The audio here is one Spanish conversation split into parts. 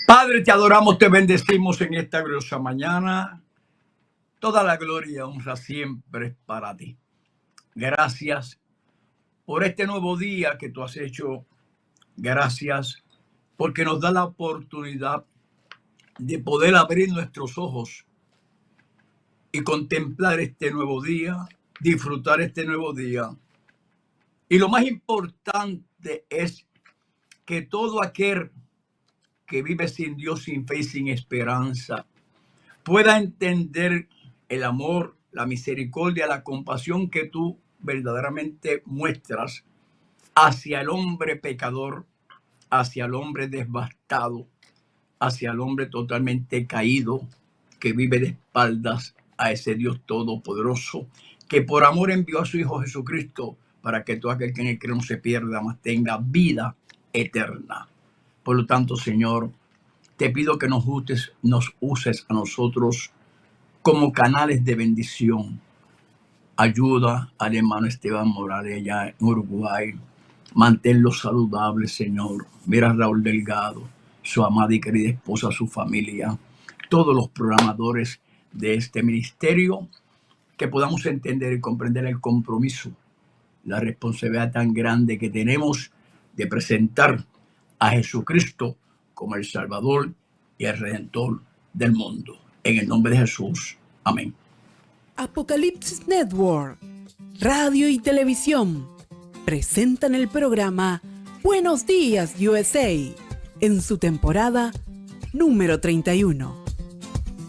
Padre, te adoramos, te bendecimos en esta gloriosa mañana. Toda la gloria y honra siempre es para ti. Gracias por este nuevo día que tú has hecho. Gracias porque nos da la oportunidad de poder abrir nuestros ojos y contemplar este nuevo día, disfrutar este nuevo día. Y lo más importante es que todo aquel que vive sin Dios, sin fe y sin esperanza, pueda entender el amor, la misericordia, la compasión que tú verdaderamente muestras hacia el hombre pecador, hacia el hombre devastado, hacia el hombre totalmente caído, que vive de espaldas a ese Dios todopoderoso, que por amor envió a su Hijo Jesucristo para que todo aquel que en él cree no se pierda, mas tenga vida eterna. Por lo tanto, Señor, te pido que nos uses a nosotros como canales de bendición. Ayuda al hermano Esteban Morales allá en Uruguay. Manténlo saludable, Señor. Mira a Raúl Delgado, su amada y querida esposa, su familia, todos los programadores de este ministerio, que podamos entender y comprender el compromiso, la responsabilidad tan grande que tenemos de presentar a Jesucristo como el Salvador y el Redentor del mundo. En el nombre de Jesús. Amén. Apocalipsis Network, radio y televisión, presentan el programa Buenos Días USA en su temporada número 31,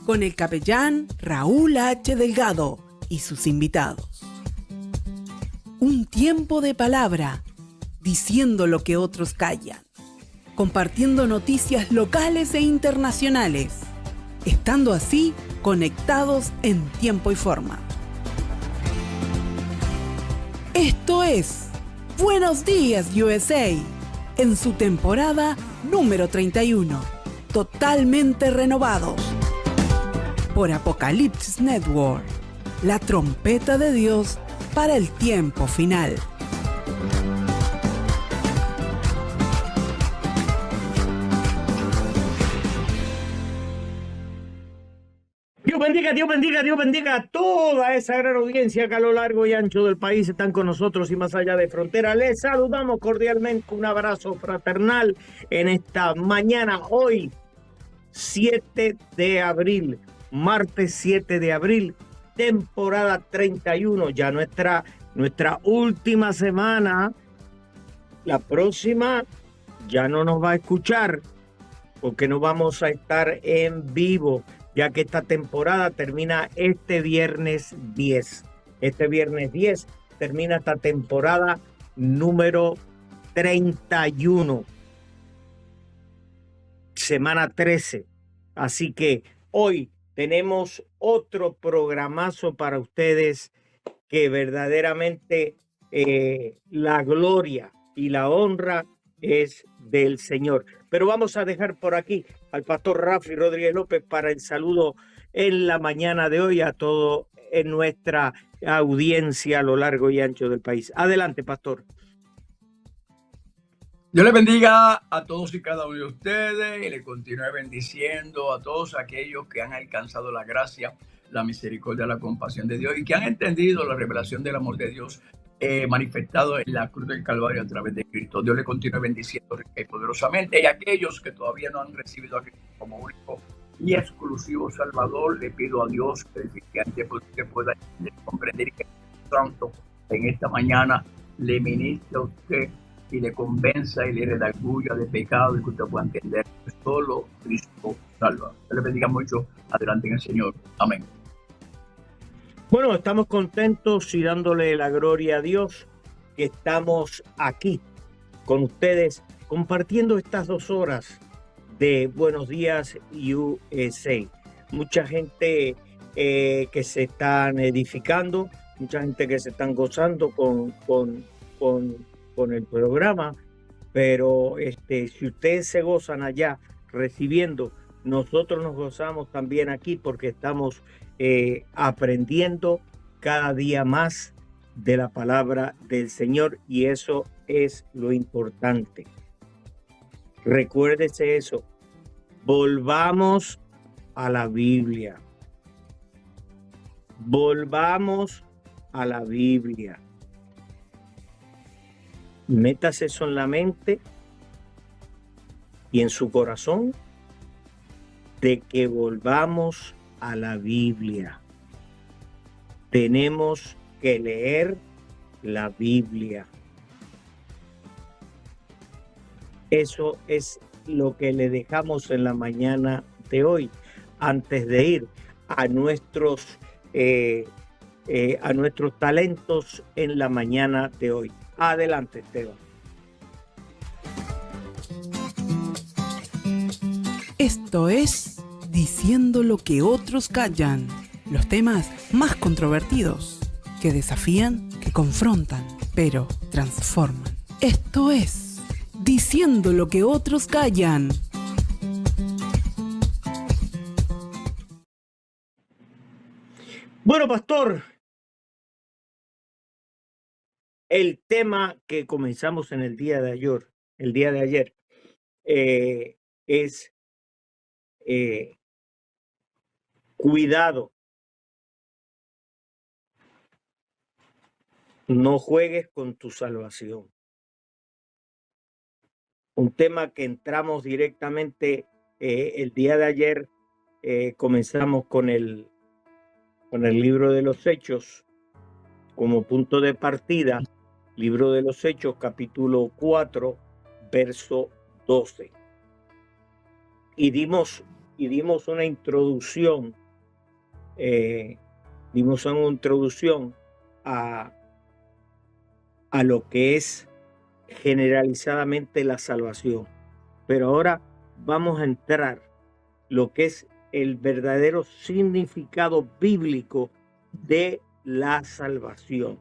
con el capellán Raúl H. Delgado y sus invitados. Un tiempo de palabra, diciendo lo que otros callan, compartiendo noticias locales e internacionales, estando así conectados en tiempo y forma. Esto es Buenos Días USA en su temporada número 31, totalmente renovados por Apocalipsis Network, la trompeta de Dios para el tiempo final. Dios bendiga a toda esa gran audiencia que a lo largo y ancho del país están con nosotros y más allá de frontera. Les saludamos cordialmente, un abrazo fraternal en esta mañana, hoy 7 de abril, martes 7 de abril, temporada 31, ya nuestra última semana. La próxima ya no nos va a escuchar porque no vamos a estar en vivo, ya que esta temporada termina este viernes 10. Este viernes 10 termina esta temporada número 31. Semana 13. Así que hoy tenemos otro programazo para ustedes que verdaderamente la gloria y la honra es del Señor. Pero vamos a dejar por aquí al pastor Rafi Rodríguez López para el saludo en la mañana de hoy a todo en nuestra audiencia a lo largo y ancho del país. Adelante, pastor. Dios les bendiga a todos y cada uno de ustedes y le continúe bendiciendo a todos aquellos que han alcanzado la gracia, la misericordia, la compasión de Dios y que han entendido la revelación del amor de Dios manifestado en la cruz del Calvario a través de Cristo. Dios le continúe bendiciendo poderosamente, y a aquellos que todavía no han recibido a Cristo como único y exclusivo Salvador, le pido a Dios que usted pueda comprender y que el Santo en esta mañana le ministre a usted y le convenza y le redarguya de pecado y que usted pueda entender que solo Cristo salva. Dios le bendiga mucho. Adelante en el Señor. Amén. Bueno, estamos contentos y dándole la gloria a Dios que estamos aquí con ustedes compartiendo estas 2 horas de Buenos Días USA. Mucha gente que se están edificando, mucha gente que se están gozando con el programa, pero si ustedes se gozan allá recibiendo, nosotros nos gozamos también aquí porque estamos aprendiendo cada día más de la palabra del Señor, y eso es lo importante. Recuérdese eso. Volvamos a la Biblia. Volvamos a la Biblia. Métase eso en la mente y en su corazón de que volvamos a la Biblia. Tenemos que leer la Biblia. Eso es lo que le dejamos en la mañana de hoy, antes de ir a nuestros talentos en la mañana de hoy. Adelante, Esteban. Esto es Diciendo lo que otros callan. Los temas más controvertidos, que desafían, que confrontan, pero transforman. Esto es Diciendo lo que otros callan. Bueno, pastor, el tema que comenzamos en el día de ayer, es cuidado. No juegues con tu salvación. Un tema que entramos directamente el día de ayer. Comenzamos con el libro de los Hechos como punto de partida. Libro de los Hechos, capítulo 4, verso 12. Y dimos una introducción. A lo que es generalizadamente la salvación. Pero ahora vamos a entrar lo que es el verdadero significado bíblico de la salvación.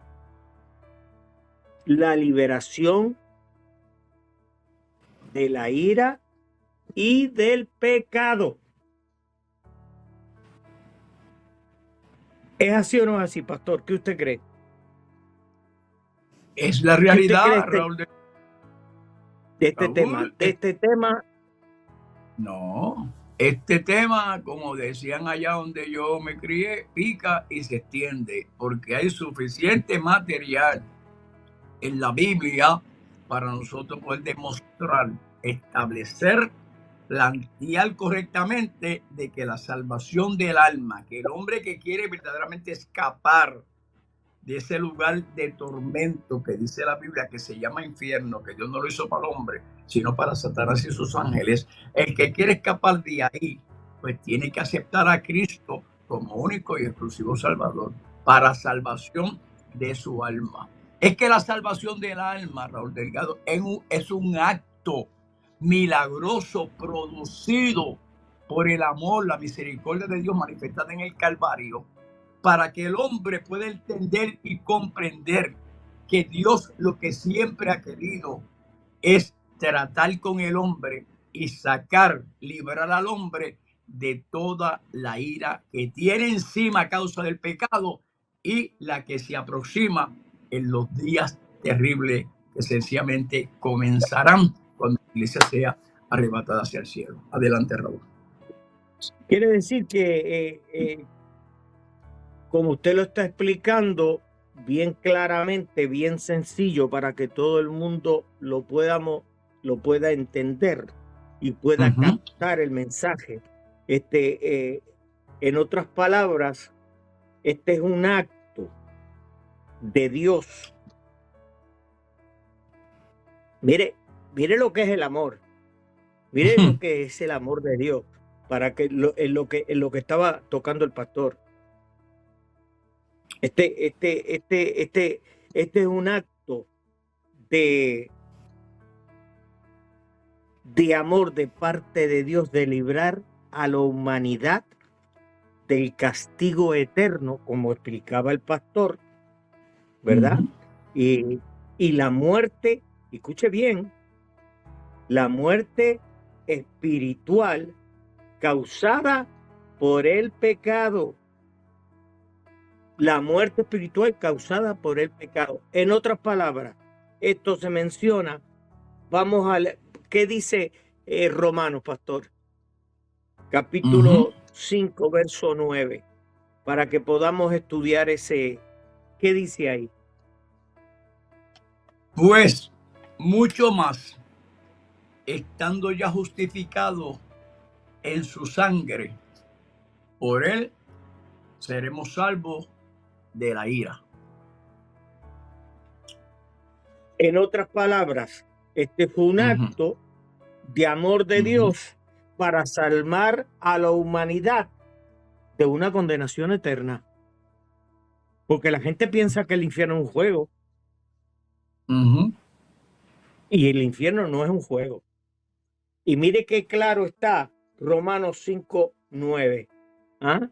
La liberación de la ira y del pecado. ¿Es así o no es así, pastor? ¿Qué usted cree? Es la realidad, Raúl. De este tema. No, este tema, como decían allá donde yo me crié, pica y se extiende, porque hay suficiente material en la Biblia para nosotros poder demostrar, establecer, plantear correctamente de que la salvación del alma, que el hombre que quiere verdaderamente escapar de ese lugar de tormento que dice la Biblia que se llama infierno, que Dios no lo hizo para el hombre, sino para Satanás y sus ángeles, el que quiere escapar de ahí, pues tiene que aceptar a Cristo como único y exclusivo Salvador para salvación de su alma. Es que la salvación del alma, Raúl Delgado, es un acto milagroso producido por el amor, la misericordia de Dios manifestada en el Calvario, para que el hombre pueda entender y comprender que Dios lo que siempre ha querido es tratar con el hombre y liberar al hombre de toda la ira que tiene encima a causa del pecado y la que se aproxima en los días terribles que sencillamente comenzarán cuando la iglesia sea arrebatada hacia el cielo. Adelante, Raúl. Quiere decir que como usted lo está explicando bien claramente, bien sencillo, para que todo el mundo lo pueda entender y pueda captar el mensaje. En otras palabras, este es un acto de Dios. Mire lo que es el amor. Mire lo que es el amor de Dios, para que en lo que estaba tocando el pastor. Este es un acto de amor de parte de Dios, de librar a la humanidad del castigo eterno, como explicaba el pastor, ¿verdad? Y la muerte, escuche bien, la muerte espiritual causada por el pecado. La muerte espiritual causada por el pecado. En otras palabras, esto se menciona. Vamos a leer. ¿Qué dice Romanos, pastor? capítulo 5, verso 9, para que podamos estudiar ese. ¿Qué dice ahí? Pues mucho más, estando ya justificado en su sangre, por él seremos salvos de la ira. En otras palabras, este fue un acto de amor de Dios para salvar a la humanidad de una condenación eterna. Porque la gente piensa que el infierno es un juego. Y el infierno no es un juego. Y mire qué claro está Romanos 5, 9. ¿Ah?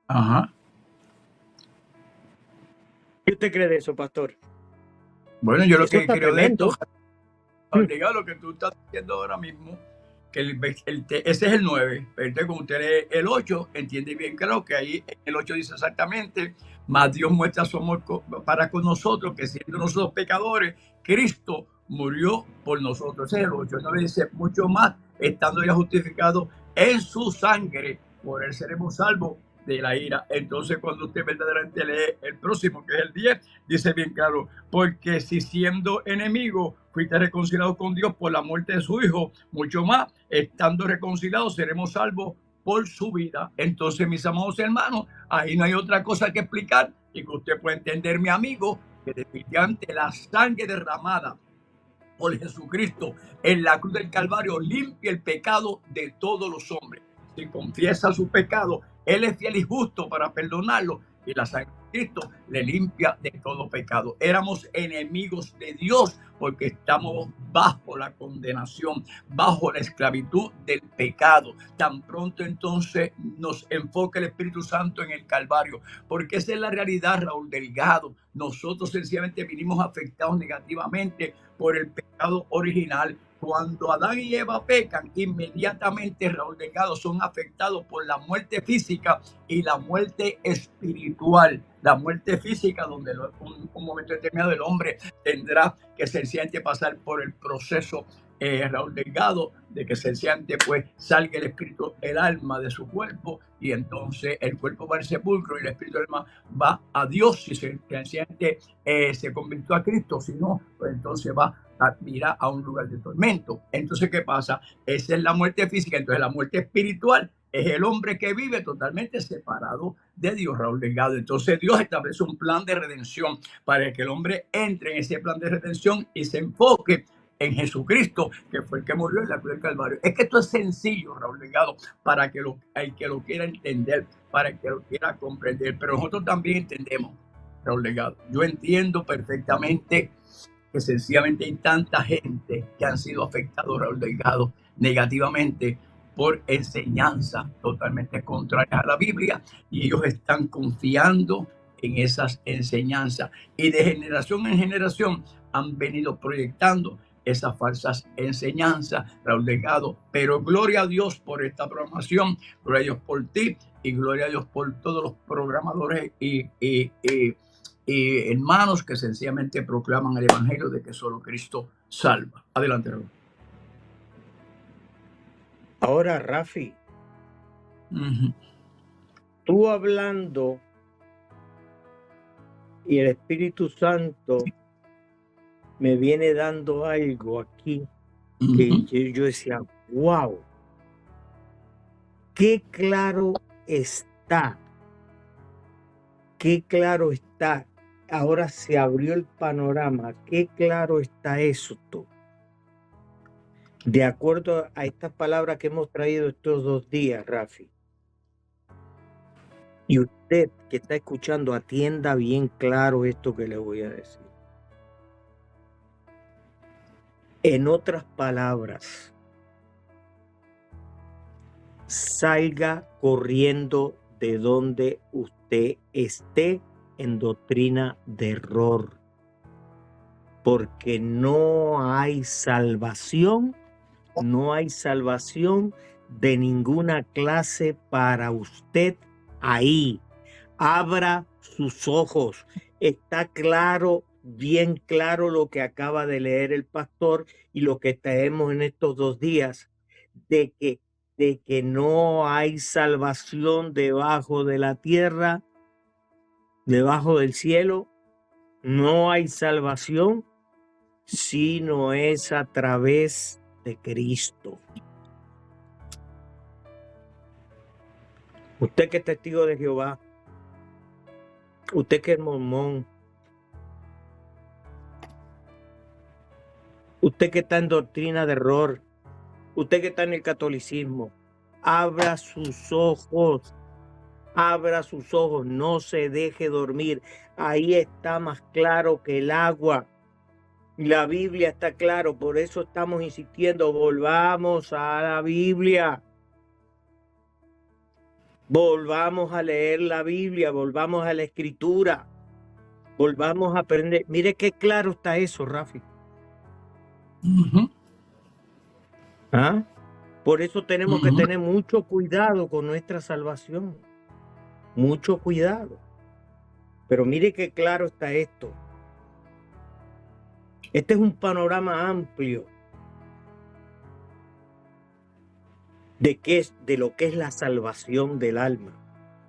Ajá. ¿Qué usted cree de eso, pastor? Bueno, yo lo Eso que está creo de esto, tremendo. lo que tú estás diciendo ahora mismo, que ese es el 9, pero como usted lee el 8, entiende bien claro que ahí el 8 dice exactamente, más Dios muestra su amor para con nosotros, que siendo nosotros pecadores, Cristo murió por nosotros. Ese es el 8, no dice mucho más, estando ya justificado en su sangre, por él seremos salvos de la ira. Entonces cuando usted verdaderamente lee el próximo, que es el 10, dice bien claro, porque si siendo enemigo fuiste reconciliado con Dios por la muerte de su hijo, mucho más, estando reconciliados seremos salvos por su vida. Entonces, mis amados hermanos, ahí no hay otra cosa que explicar y que usted puede entender, mi amigo, que definitivamente la sangre derramada por Jesucristo en la cruz del Calvario limpia el pecado de todos los hombres. Si confiesa su pecado, Él es fiel y justo para perdonarlo, y la sangre de Cristo le limpia de todo pecado. Éramos enemigos de Dios porque estamos bajo la condenación, bajo la esclavitud del pecado. Tan pronto entonces nos enfoca el Espíritu Santo en el Calvario, porque esa es la realidad, Raúl Delgado. Nosotros sencillamente vinimos afectados negativamente por el pecado original. Cuando Adán y Eva pecan, inmediatamente, Raúl Delgado, son afectados por la muerte física y la muerte espiritual. La muerte física, donde un momento determinado el hombre tendrá que sencillamente pasar por el proceso, Raúl Delgado, de que sencillamente pues salga el espíritu, el alma de su cuerpo, y entonces el cuerpo va al sepulcro y el espíritu del alma va a Dios si sencillamente se convirtió a Cristo. Si no, pues entonces va a mirar a un lugar de tormento. Entonces, ¿qué pasa? Esa es la muerte física. Entonces la muerte espiritual es el hombre que vive totalmente separado de Dios, Raúl Delgado. Entonces Dios establece un plan de redención para que el hombre entre en ese plan de redención y se enfoque en Jesucristo, que fue el que murió en la cruz del Calvario. Es que esto es sencillo, Raúl Delgado, para que el que lo quiera entender, para el que lo quiera comprender. Pero nosotros también entendemos, Raúl Delgado. Yo entiendo perfectamente que sencillamente hay tanta gente que han sido afectados, Raúl Delgado, negativamente por enseñanzas totalmente contrarias a la Biblia, y ellos están confiando en esas enseñanzas, y de generación en generación han venido proyectando esas falsas enseñanzas, Raúl Delgado. Pero gloria a Dios por esta programación, gloria a Dios por ti, y gloria a Dios por todos los programadores y hermanos que sencillamente proclaman el evangelio de que solo Cristo salva. Adelante, Raúl. Ahora, Rafi, tú hablando y el Espíritu Santo me viene dando algo aquí que yo decía, wow, qué claro está, qué claro está. Ahora se abrió el panorama, qué claro está esto. De acuerdo a estas palabras que hemos traído estos 2 días, Rafi. Y usted que está escuchando, atienda bien claro esto que le voy a decir. En otras palabras, salga corriendo de donde usted esté en doctrina de error, porque no hay salvación de ninguna clase para usted ahí. Abra sus ojos. Está claro, bien claro lo que acaba de leer el pastor y lo que traemos en estos 2 días, de que de que no hay salvación debajo de la tierra, debajo del cielo. No hay salvación si no es a través de Cristo. Usted que es testigo de Jehová, usted que es mormón, usted que está en doctrina de error, usted que está en el catolicismo, abra sus ojos, no se deje dormir. Ahí está más claro que el agua. La Biblia está claro, por eso estamos insistiendo, volvamos a la Biblia. Volvamos a leer la Biblia, volvamos a la Escritura, volvamos a aprender. Mire qué claro está eso, Rafi. ¿Ah? Por eso tenemos que tener mucho cuidado con nuestra salvación. Mucho cuidado. Pero mire qué claro está esto. Este es un panorama amplio de lo que es la salvación del alma,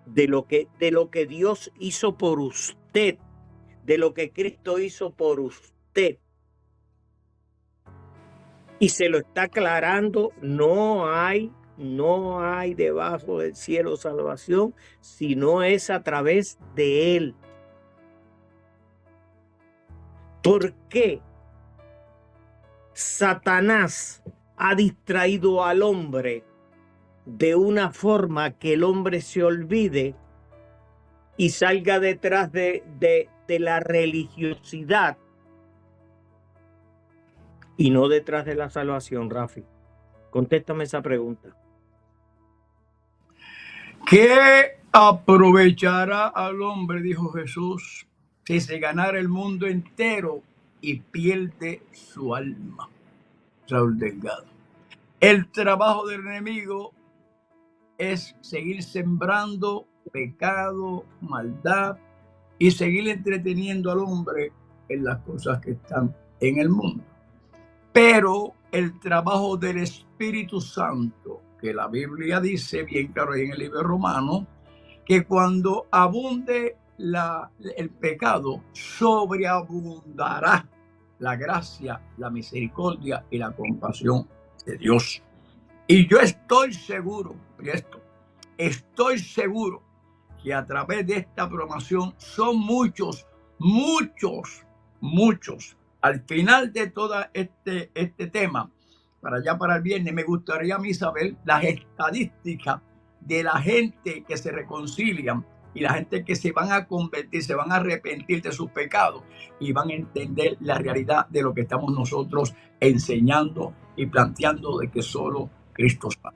de lo que Dios hizo por usted, de lo que Cristo hizo por usted. Y se lo está aclarando, no hay debajo del cielo salvación, si no es a través de Él. ¿Por qué Satanás ha distraído al hombre de una forma que el hombre se olvide y salga detrás de la religiosidad y no detrás de la salvación, Rafi? Contéstame esa pregunta. ¿Qué aprovechará al hombre, dijo Jesús, si se ganara el mundo entero y pierde su alma? Raúl Delgado. El trabajo del enemigo es seguir sembrando pecado, maldad y seguir entreteniendo al hombre en las cosas que están en el mundo. Pero el trabajo del Espíritu Santo, que la Biblia dice bien claro ahí en el libro de Romanos, que cuando abunde el pecado, sobreabundará la gracia, la misericordia y la compasión de Dios. Y yo estoy seguro, estoy seguro que a través de esta programación son muchos. Al final de todo este tema, para el viernes, me gustaría a mí saber las estadísticas de la gente que se reconcilian y la gente que se van a convertir, se van a arrepentir de sus pecados y van a entender la realidad de lo que estamos nosotros enseñando y planteando, de que solo Cristo salva.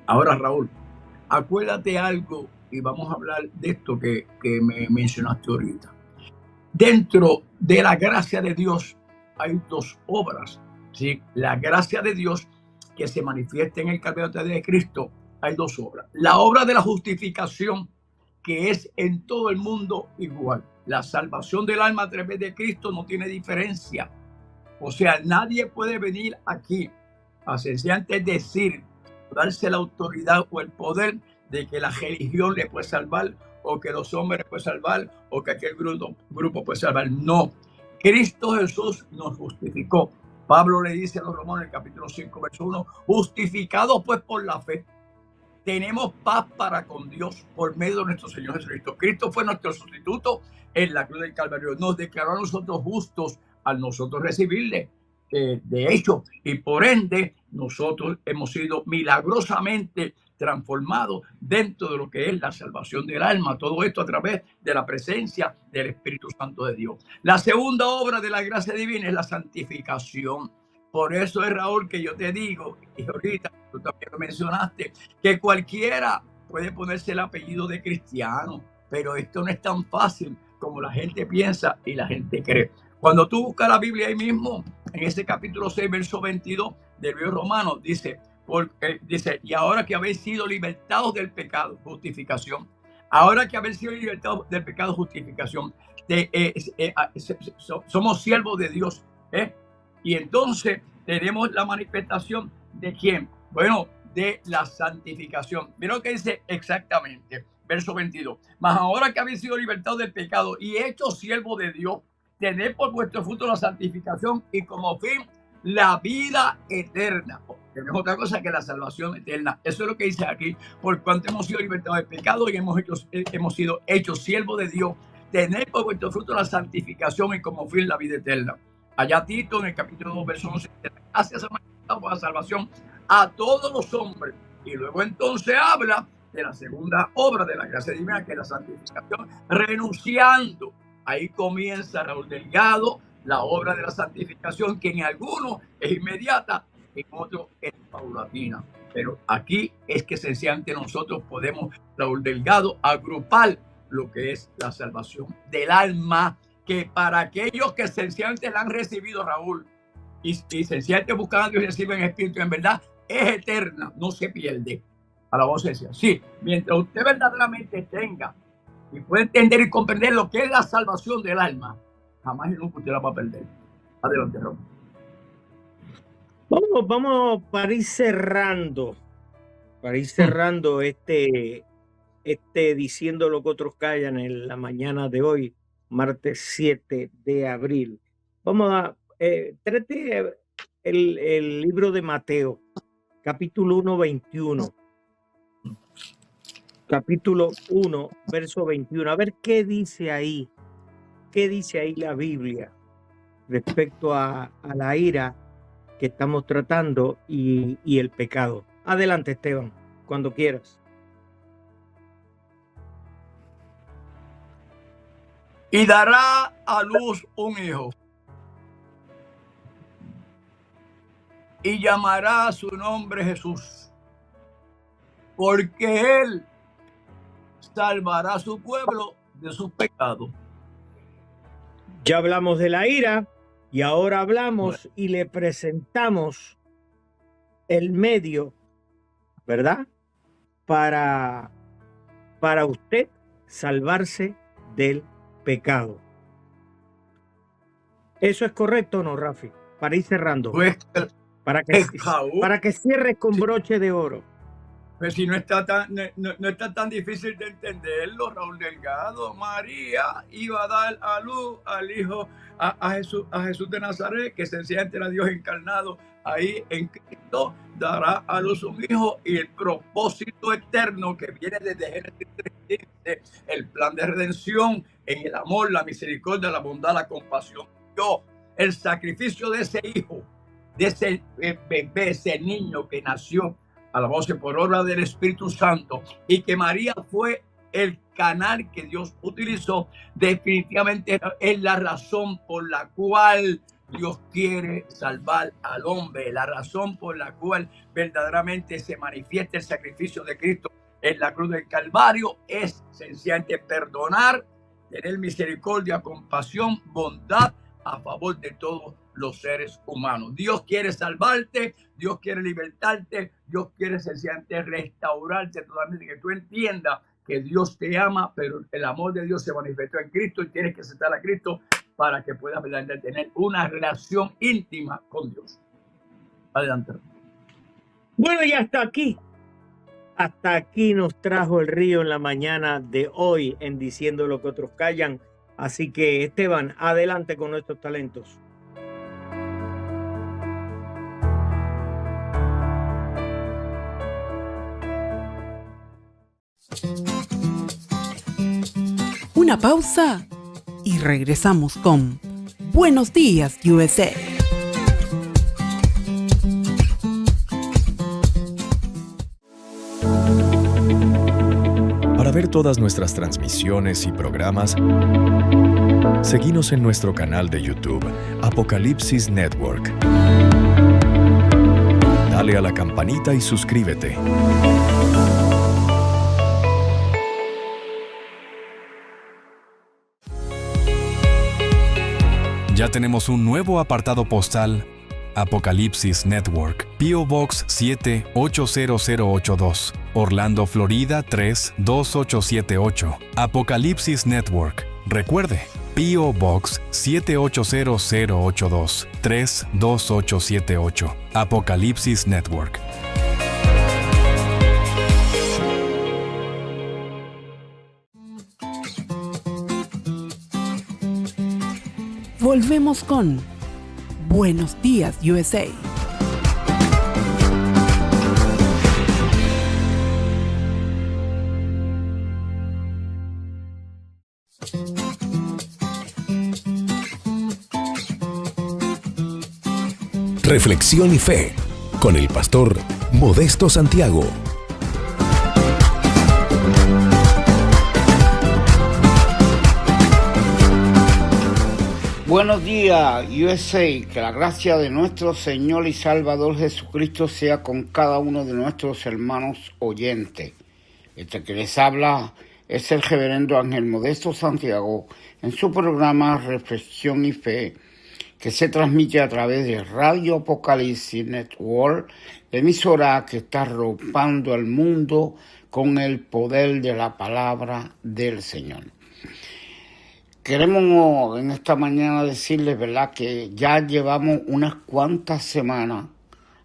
Ahora, Raúl, acuérdate algo y vamos a hablar de esto que me mencionaste ahorita. Dentro de la gracia de Dios hay dos obras, ¿sí? La gracia de Dios que se manifiesta en el Calvario de Cristo, hay dos obras. La obra de la justificación, que es en todo el mundo igual. La salvación del alma a través de Cristo no tiene diferencia. O sea, nadie puede venir aquí a sencillamente decir, darse la autoridad o el poder de que la religión le puede salvar, o que los hombres pueden salvar, o que aquel grupo puede salvar. No. Cristo Jesús nos justificó. Pablo le dice a los romanos en el capítulo 5, verso 1, justificados pues por la fe, tenemos paz para con Dios por medio de nuestro Señor Jesucristo. Cristo fue nuestro sustituto en la cruz del Calvario. Nos declaró a nosotros justos al nosotros recibirle. De hecho, y por ende, nosotros hemos sido milagrosamente transformados dentro de lo que es la salvación del alma. Todo esto a través de la presencia del Espíritu Santo de Dios. La segunda obra de la gracia divina es la santificación. Por eso es, Raúl, que yo te digo, y ahorita tú también lo mencionaste, que cualquiera puede ponerse el apellido de cristiano, pero esto no es tan fácil como la gente piensa y la gente cree. Cuando tú buscas la Biblia ahí mismo, en ese capítulo 6, verso 22 del libro romano, dice, y ahora que habéis sido libertados del pecado, justificación. Ahora que habéis sido libertados del pecado, justificación. Somos siervos de Dios. Y entonces tenemos la manifestación de quién. Bueno, de la santificación. Mira lo que dice exactamente, verso 22. Mas ahora que habéis sido libertados del pecado y hechos siervos de Dios, tened por vuestro fruto la santificación y como fin la vida eterna. Que no es otra cosa que la salvación eterna. Eso es lo que dice aquí. Por cuanto hemos sido libertados del pecado y hemos sido hechos siervos de Dios, tened por vuestro fruto la santificación y como fin la vida eterna. Allá Tito en el capítulo 2, verso 11, gracias a la salvación a todos los hombres. Y luego entonces habla de la segunda obra de la gracia divina, que es la santificación, renunciando. Ahí comienza Raúl Delgado la obra de la santificación, que en algunos es inmediata, en otros es paulatina. Pero aquí es que sencillamente nosotros podemos, Raúl Delgado, agrupar lo que es la salvación del alma, que para aquellos que sencillamente la han recibido, Raúl, y sencillamente buscan a Dios y reciben espíritu, en verdad es eterna, no se pierde. A la voz decía, sí, mientras usted verdaderamente tenga y puede entender y comprender lo que es la salvación del alma, jamás y nunca usted la va a perder. Adelante, Raúl. Vamos para ir cerrando. Este diciendo lo que otros callan en la mañana de hoy, martes 7 de abril. Vamos a trate el libro de Mateo, capítulo 1, 21. Capítulo 1, verso 21. A ver qué dice ahí. ¿Qué dice ahí la Biblia respecto a la ira que estamos tratando y el pecado? Adelante, Esteban, cuando quieras. Y dará a luz un hijo, y llamará a su nombre Jesús, porque él salvará a su pueblo de sus pecados. Ya hablamos de la ira y ahora hablamos y le presentamos el medio, ¿verdad? Para usted salvarse del pecado. ¿Eso es correcto o no, Rafi? Para ir cerrando. Pues, para que cierres con broche de oro. Pues si no está tan difícil de entenderlo, Raúl Delgado. María iba a dar a luz al hijo, a Jesús de Nazaret, que sencillamente era Dios encarnado. Ahí en Cristo dará a luz un hijo, y el propósito eterno que viene desde Génesis 3:15, el plan de redención en el amor, la misericordia, la bondad, la compasión. El sacrificio de ese hijo, de ese bebé, ese niño que nació a la voz por obra del Espíritu Santo, y que María fue el canal que Dios utilizó, definitivamente es la razón por la cual Dios quiere salvar al hombre, la razón por la cual verdaderamente se manifiesta el sacrificio de Cristo en la cruz del Calvario, es sencillamente perdonar, tener misericordia, compasión, bondad a favor de todos los seres humanos. Dios quiere salvarte, Dios quiere libertarte, Dios quiere sencillamente restaurarte totalmente, que tú entiendas que Dios te ama, pero el amor de Dios se manifestó en Cristo y tienes que aceptar a Cristo para que puedas tener una relación íntima con Dios. Adelante. Bueno, y hasta aquí nos trajo el río en la mañana de hoy en Diciendo lo que otros callan. Así que, Esteban, adelante con nuestros talentos. Una pausa y regresamos con Buenos Días, USA. Para ver todas nuestras transmisiones y programas, seguinos en nuestro canal de YouTube, Apocalipsis Network. Dale a la campanita y suscríbete. Ya tenemos un nuevo apartado postal, Apocalipsis Network, P.O. Box 7-80082, Orlando, Florida 32878. Apocalipsis Network. Recuerde, P.O. Box 78082, 32878. Apocalipsis Network. volvemos con Buenos Días, USA. Reflexión y fe con el pastor Modesto Santiago. Buenos días, USA. Que la gracia de nuestro Señor y Salvador Jesucristo sea con cada uno de nuestros hermanos oyentes. Este que les habla es el reverendo Ángel Modesto Santiago en su programa Reflexión y Fe, que se transmite a través de Radio Apocalipsis Network, emisora que está arropando al mundo con el poder de la palabra del Señor. Queremos en esta mañana decirles, ¿verdad?, que ya llevamos unas cuantas semanas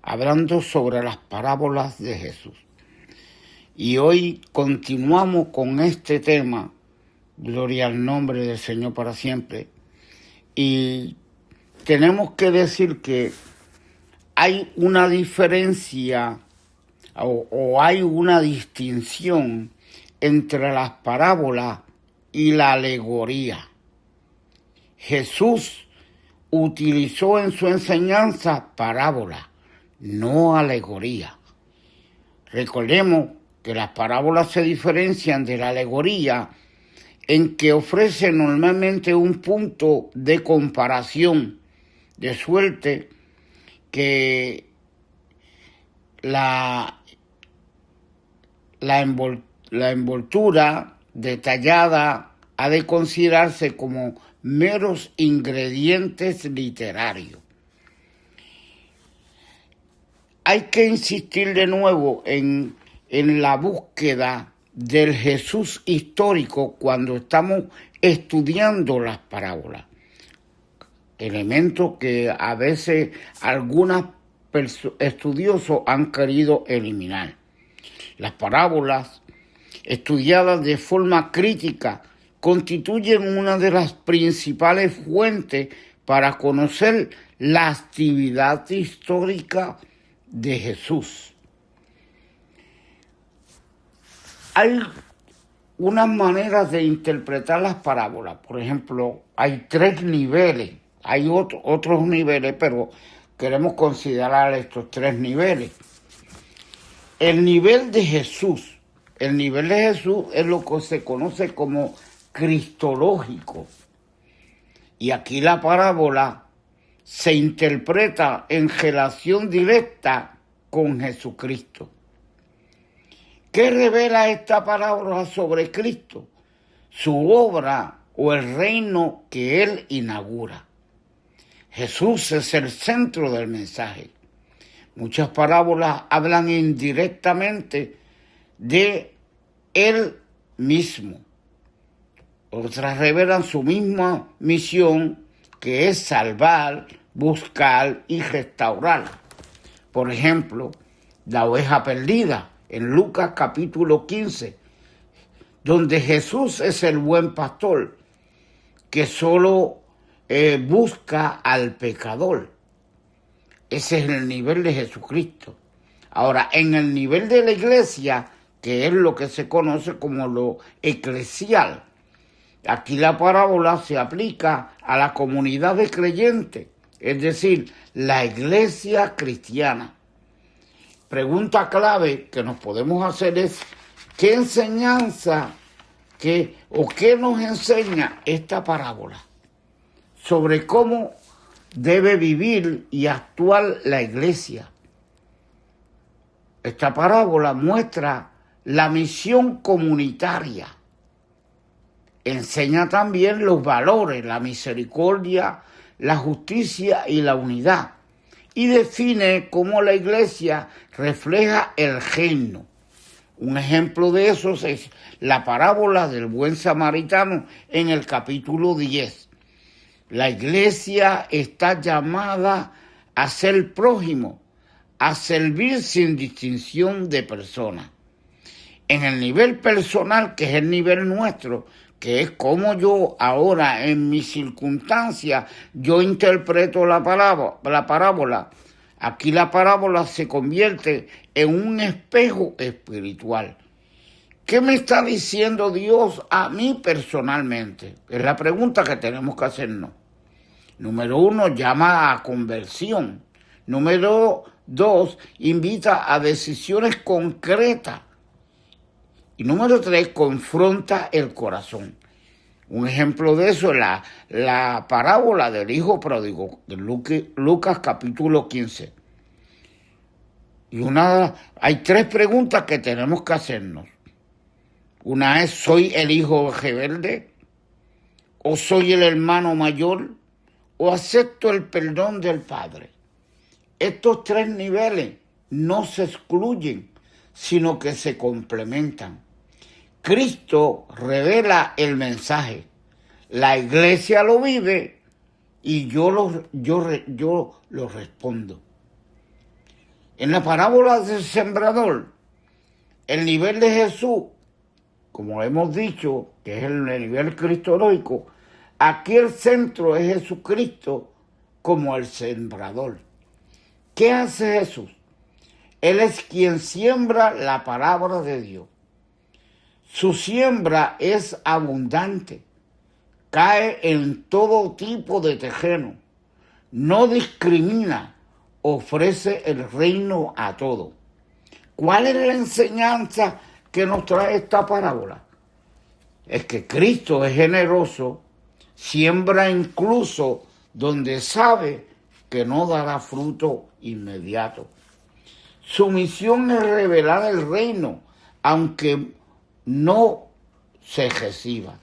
hablando sobre las parábolas de Jesús. Y hoy continuamos con este tema, gloria al nombre del Señor para siempre. Y tenemos que decir que hay una diferencia o hay una distinción entre las parábolas y la alegoría. Jesús utilizó en su enseñanza parábola, no alegoría. Recordemos que las parábolas se diferencian de la alegoría en que ofrece normalmente un punto de comparación, de suerte que la envoltura detallada ha de considerarse como meros ingredientes literarios. Hay que insistir de nuevo en la búsqueda del Jesús histórico cuando estamos estudiando las parábolas. Elementos que a veces algunos estudiosos han querido eliminar. Las parábolas, estudiadas de forma crítica, constituyen una de las principales fuentes para conocer la actividad histórica de Jesús. Hay unas maneras de interpretar las parábolas. Por ejemplo, hay 3 niveles. Hay otros niveles, pero queremos considerar estos 3 niveles. El nivel de Jesús. El nivel de Jesús es lo que se conoce como cristológico. Y aquí la parábola se interpreta en relación directa con Jesucristo. ¿Qué revela esta parábola sobre Cristo? Su obra o el reino que Él inaugura. Jesús es el centro del mensaje. Muchas parábolas hablan indirectamente de Él mismo. Otras revelan su misma misión, que es salvar, buscar y restaurar. Por ejemplo, la oveja perdida en Lucas capítulo 15, donde Jesús es el buen pastor que solo busca al pecador. Ese es el nivel de Jesucristo. Ahora, en el nivel de la iglesia, que es lo que se conoce como lo eclesial, aquí la parábola se aplica a la comunidad de creyentes, es decir, la iglesia cristiana. Pregunta clave que nos podemos hacer es, ¿qué enseñanza qué nos enseña esta parábola sobre cómo debe vivir y actuar la iglesia? Esta parábola muestra la misión comunitaria. Enseña también los valores, la misericordia, la justicia y la unidad. Y define cómo la iglesia refleja el reino. Un ejemplo de eso es la parábola del buen samaritano en el capítulo 10. La iglesia está llamada a ser prójimo, a servir sin distinción de personas. En el nivel personal, que es el nivel nuestro, que es como yo ahora en mis circunstancias yo interpreto la parábola. Aquí la parábola se convierte en un espejo espiritual. ¿Qué me está diciendo Dios a mí personalmente? Es la pregunta que tenemos que hacernos. Número 1, llama a conversión. Número 2, invita a decisiones concretas. Y número 3, confronta el corazón. Un ejemplo de eso es la parábola del hijo pródigo de Lucas capítulo 15. Y hay 3 preguntas que tenemos que hacernos. Una es, ¿soy el hijo rebelde? ¿O soy el hermano mayor? ¿O acepto el perdón del Padre? Estos 3 niveles no se excluyen, sino que se complementan. Cristo revela el mensaje, la iglesia lo vive y yo lo respondo. En la parábola del sembrador, el nivel de Jesús, como hemos dicho, que es el nivel cristológico, aquí el centro es Jesucristo como el sembrador. ¿Qué hace Jesús? Él es quien siembra la palabra de Dios. Su siembra es abundante, cae en todo tipo de terreno, no discrimina, ofrece el reino a todos. ¿Cuál es la enseñanza que nos trae esta parábola? Es que Cristo es generoso, siembra incluso donde sabe que no dará fruto inmediato. Su misión es revelar el reino, aunque no se reciba.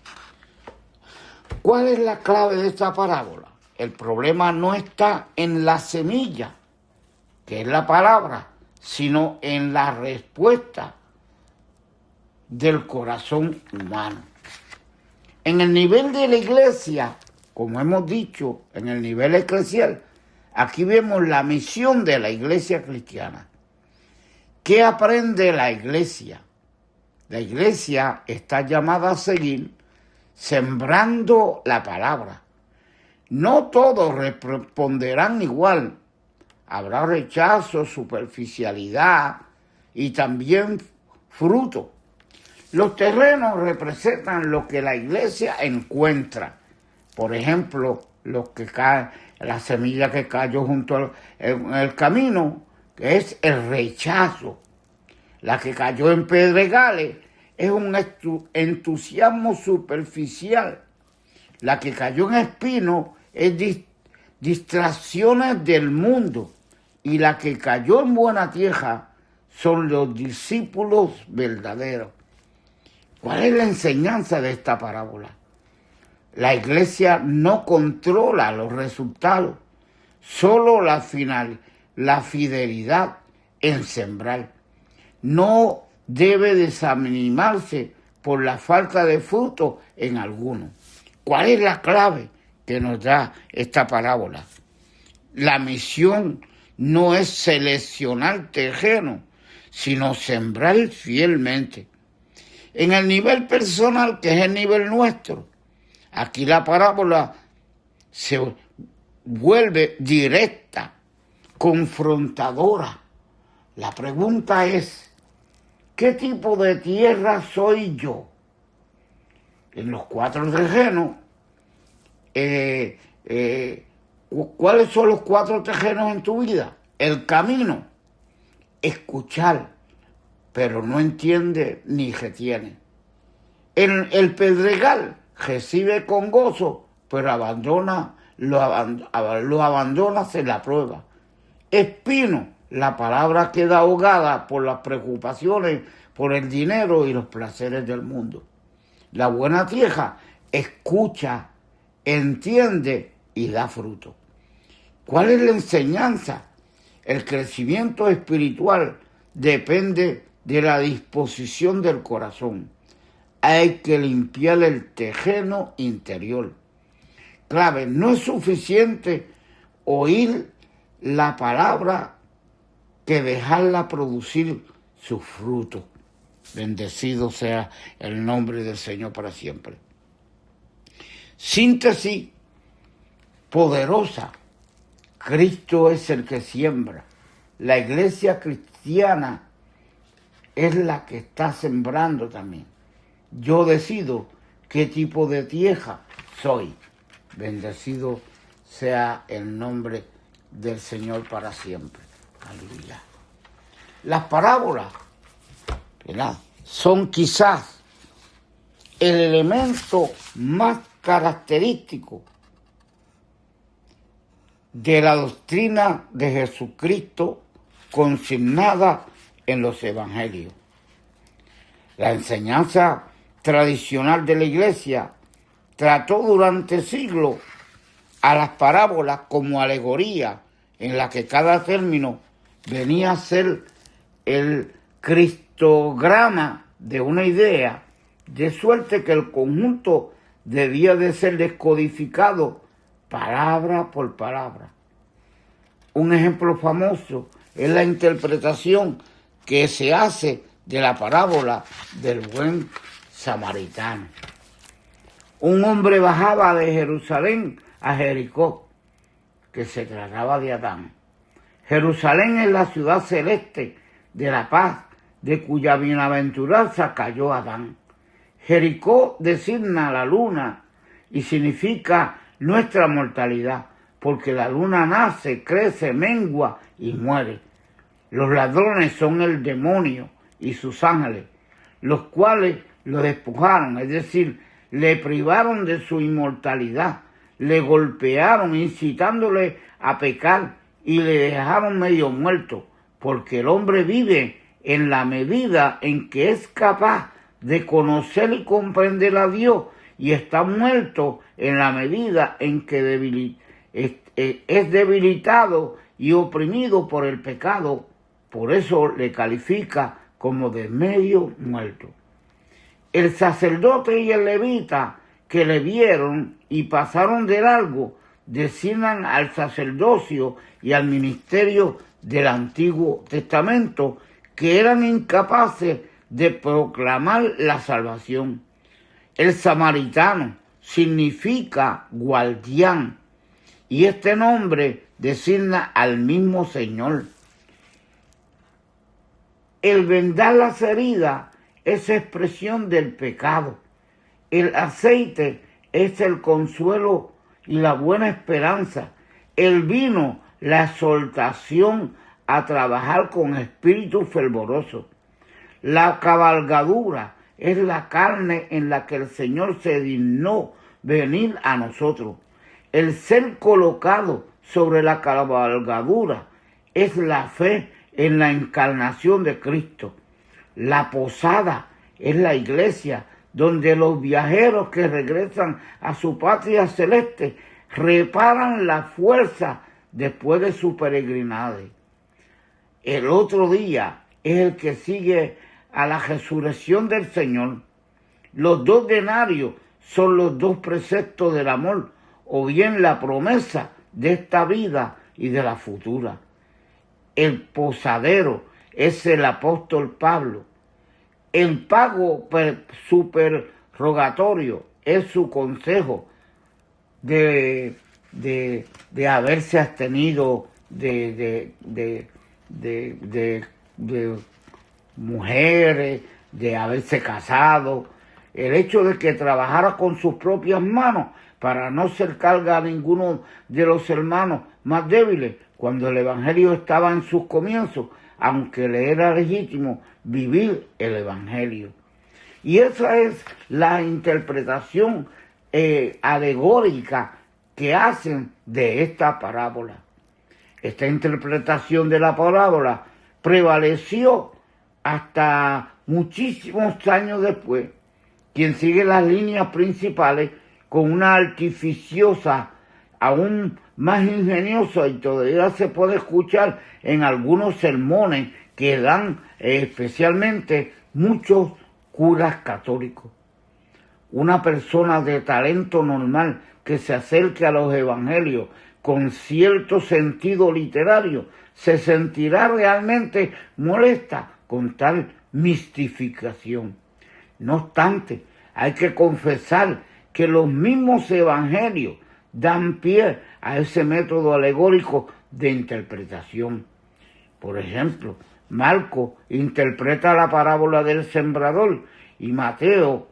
¿Cuál es la clave de esta parábola? El problema no está en la semilla, que es la palabra, sino en la respuesta del corazón humano. En el nivel de la iglesia, como hemos dicho, en el nivel eclesial, aquí vemos la misión de la iglesia cristiana. ¿Qué aprende la iglesia? La iglesia está llamada a seguir sembrando la palabra. No todos responderán igual. Habrá rechazo, superficialidad y también fruto. Los terrenos representan lo que la iglesia encuentra. Por ejemplo, la semilla que cayó junto en el camino, que es el rechazo. La que cayó en pedregales es un entusiasmo superficial. La que cayó en espino es distracciones del mundo. Y la que cayó en buena tierra son los discípulos verdaderos. ¿Cuál es la enseñanza de esta parábola? La iglesia no controla los resultados, solo la fidelidad en sembrar. No debe desanimarse por la falta de fruto en alguno. ¿Cuál es la clave que nos da esta parábola? La misión no es seleccionar terreno, sino sembrar fielmente. En el nivel personal, que es el nivel nuestro, aquí la parábola se vuelve directa, confrontadora. La pregunta es, ¿qué tipo de tierra soy yo? En los 4 terrenos, ¿cuáles son los 4 terrenos en tu vida? El camino, escuchar, pero no entiende ni retiene. El pedregal recibe con gozo, pero lo abandona en la prueba. Espino, la palabra queda ahogada por las preocupaciones, por el dinero y los placeres del mundo. La buena tierra escucha, entiende y da fruto. ¿Cuál es la enseñanza? El crecimiento espiritual depende de la disposición del corazón. Hay que limpiar el terreno interior. Clave, no es suficiente oír la palabra que dejarla producir su fruto. Bendecido sea el nombre del Señor para siempre. Síntesis poderosa. Cristo es el que siembra. La iglesia cristiana es la que está sembrando también. Yo decido qué tipo de tierra soy. Bendecido sea el nombre del Señor para siempre. Aleluya. Las parábolas, ¿verdad?, son quizás el elemento más característico de la doctrina de Jesucristo consignada en los evangelios. La enseñanza tradicional de la iglesia trató durante siglos a las parábolas como alegoría en la que cada término venía a ser el cristograma de una idea, de suerte que el conjunto debía de ser descodificado palabra por palabra. Un ejemplo famoso es la interpretación que se hace de la parábola del buen samaritano. Un hombre bajaba de Jerusalén a Jericó, que se trataba de Adán. Jerusalén es la ciudad celeste de la paz, de cuya bienaventuranza cayó Adán. Jericó designa la luna y significa nuestra mortalidad, porque la luna nace, crece, mengua y muere. Los ladrones son el demonio y sus ángeles, los cuales lo despojaron, es decir, le privaron de su inmortalidad, le golpearon incitándole a pecar y le dejaron medio muerto, porque el hombre vive en la medida en que es capaz de conocer y comprender a Dios, y está muerto en la medida en que es debilitado y oprimido por el pecado. Por eso le califica como de medio muerto. El sacerdote y el levita que le vieron y pasaron de largo designan al sacerdocio y al ministerio del Antiguo Testamento, que eran incapaces de proclamar la salvación. El samaritano significa guardián, y este nombre designa al mismo Señor. El vendar las heridas es expresión del pecado. El aceite es el consuelo y la buena esperanza. El vino, la exhortación a trabajar con espíritu fervoroso. La cabalgadura es la carne en la que el Señor se dignó venir a nosotros. El ser colocado sobre la cabalgadura es la fe en la encarnación de Cristo. La posada es la iglesia, donde los viajeros que regresan a su patria celeste reparan la fuerza después de su peregrinaje. El otro día es el que sigue a la resurrección del Señor. Los 2 denarios son los 2 preceptos del amor, o bien la promesa de esta vida y de la futura. El posadero es el apóstol Pablo. El pago superrogatorio es su consejo de haberse abstenido de mujeres, de haberse casado. El hecho de que trabajara con sus propias manos para no ser carga a ninguno de los hermanos más débiles cuando el evangelio estaba en sus comienzos, aunque le era legítimo vivir el evangelio. Y esa es la interpretación alegórica que hacen de esta parábola. Esta interpretación de la parábola prevaleció hasta muchísimos años después. Quien sigue las líneas principales con una artificiosa, aún más ingeniosa, y todavía se puede escuchar en algunos sermones que dan especialmente muchos curas católicos. Una persona de talento normal que se acerque a los evangelios con cierto sentido literario se sentirá realmente molesta con tal mistificación. No obstante, hay que confesar que los mismos evangelios dan pie a ese método alegórico de interpretación. Por ejemplo, Marcos interpreta la parábola del sembrador y Mateo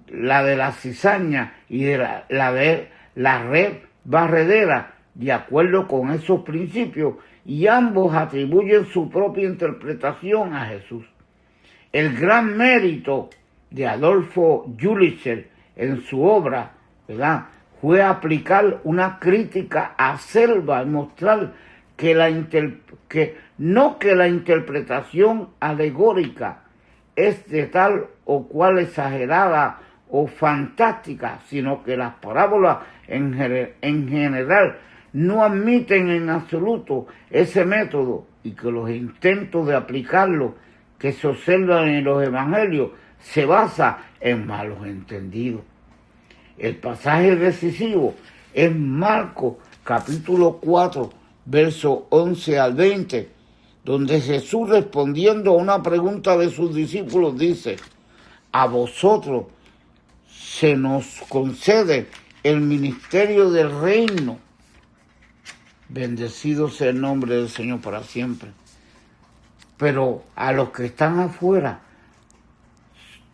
la de la cizaña y la de la red barredera, de acuerdo con esos principios, y ambos atribuyen su propia interpretación a Jesús. El gran mérito de Adolfo Jülicher en su obra, ¿verdad?, fue aplicar una crítica acerba y mostrar que la interpretación alegórica es de tal o cual exagerada o fantástica, sino que las parábolas en general no admiten en absoluto ese método y que los intentos de aplicarlo que se observan en los evangelios se basa en malos entendidos. El pasaje decisivo es Marcos capítulo 4, versos 11 al 20, donde Jesús, respondiendo a una pregunta de sus discípulos, dice: a vosotros se nos concede el ministerio del reino. Bendecido sea el nombre del Señor para siempre. Pero a los que están afuera,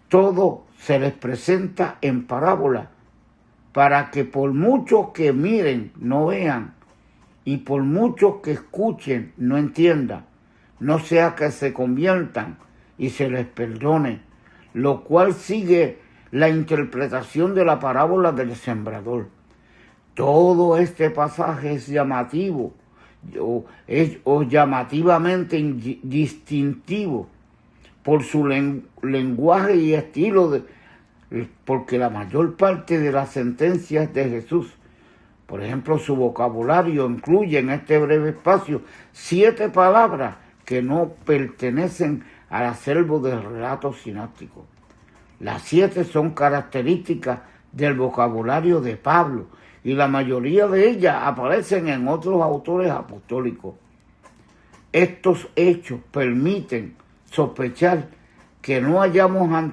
todo se les presenta en parábola, para que por muchos que miren no vean, y por muchos que escuchen no entiendan, no sea que se conviertan y se les perdone, lo cual sigue la interpretación de la parábola del sembrador. Todo este pasaje es llamativo o llamativamente distintivo por su lenguaje y estilo, porque la mayor parte de las sentencias de Jesús, por ejemplo, su vocabulario incluye en este breve espacio 7 palabras que no pertenecen al acervo del relato sináptico. Las 7 son características del vocabulario de Pablo y la mayoría de ellas aparecen en otros autores apostólicos. Estos hechos permiten sospechar que nos hallamos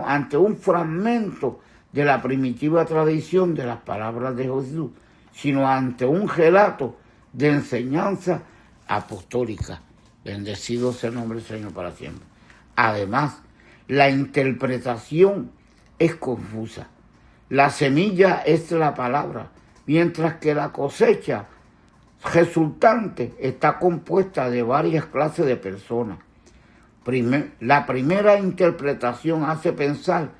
ante un fragmento de la primitiva tradición de las palabras de Jesús, sino ante un relato de enseñanza apostólica. Bendecido sea el nombre del Señor para siempre. Además, la interpretación es confusa. La semilla es la palabra, mientras que la cosecha resultante está compuesta de varias clases de personas. La primera interpretación hace pensar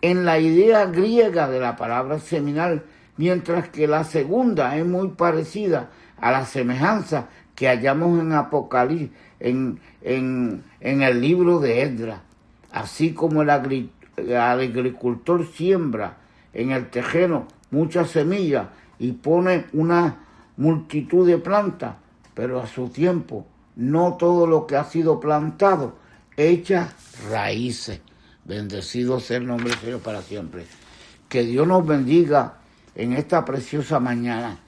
en la idea griega de la palabra seminal, mientras que la segunda es muy parecida a la semejanza que hallamos en Apocalipsis, en el libro de Esdras. Así como el agricultor siembra en el terreno muchas semillas y pone una multitud de plantas, pero a su tiempo no todo lo que ha sido plantado echa raíces. Bendecido sea el nombre del Señor para siempre. Que Dios nos bendiga en esta preciosa mañana.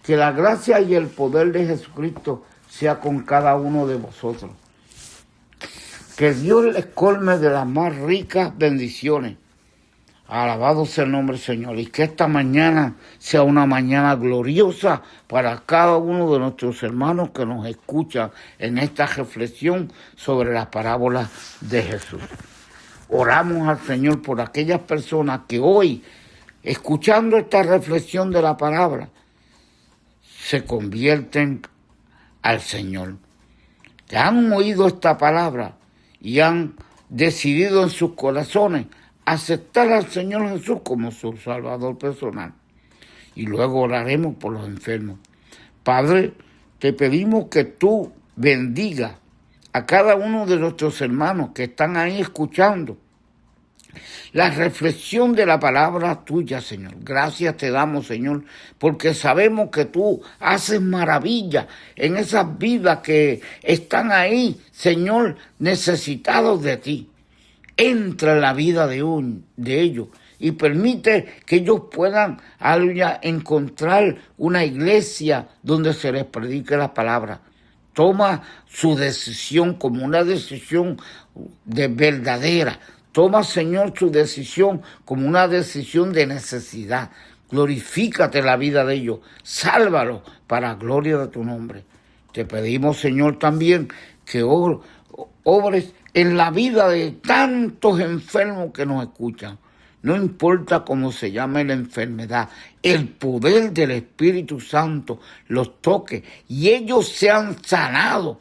Que la gracia y el poder de Jesucristo sea con cada uno de vosotros. Que Dios les colme de las más ricas bendiciones. Alabado sea el nombre del Señor. Y que esta mañana sea una mañana gloriosa para cada uno de nuestros hermanos que nos escuchan en esta reflexión sobre las parábolas de Jesús. Oramos al Señor por aquellas personas que hoy, escuchando esta reflexión de la palabra, se convierten al Señor. Que han oído esta palabra y han decidido en sus corazones aceptar al Señor Jesús como su Salvador personal. Y luego oraremos por los enfermos. Padre, te pedimos que tú bendigas a cada uno de nuestros hermanos que están ahí escuchando la reflexión de la palabra tuya, Señor. Gracias te damos, Señor, porque sabemos que tú haces maravillas en esas vidas que están ahí, Señor, necesitados de ti. Entra en la vida de ellos y permite que ellos puedan encontrar una iglesia donde se les predique la palabra. Toma su decisión como una decisión verdadera. Toma, Señor, su decisión como una decisión de necesidad. Glorifícate la vida de ellos. Sálvalos para gloria de tu nombre. Te pedimos, Señor, también que obres en la vida de tantos enfermos que nos escuchan. No importa cómo se llame la enfermedad, el poder del Espíritu Santo los toque y ellos sean sanados.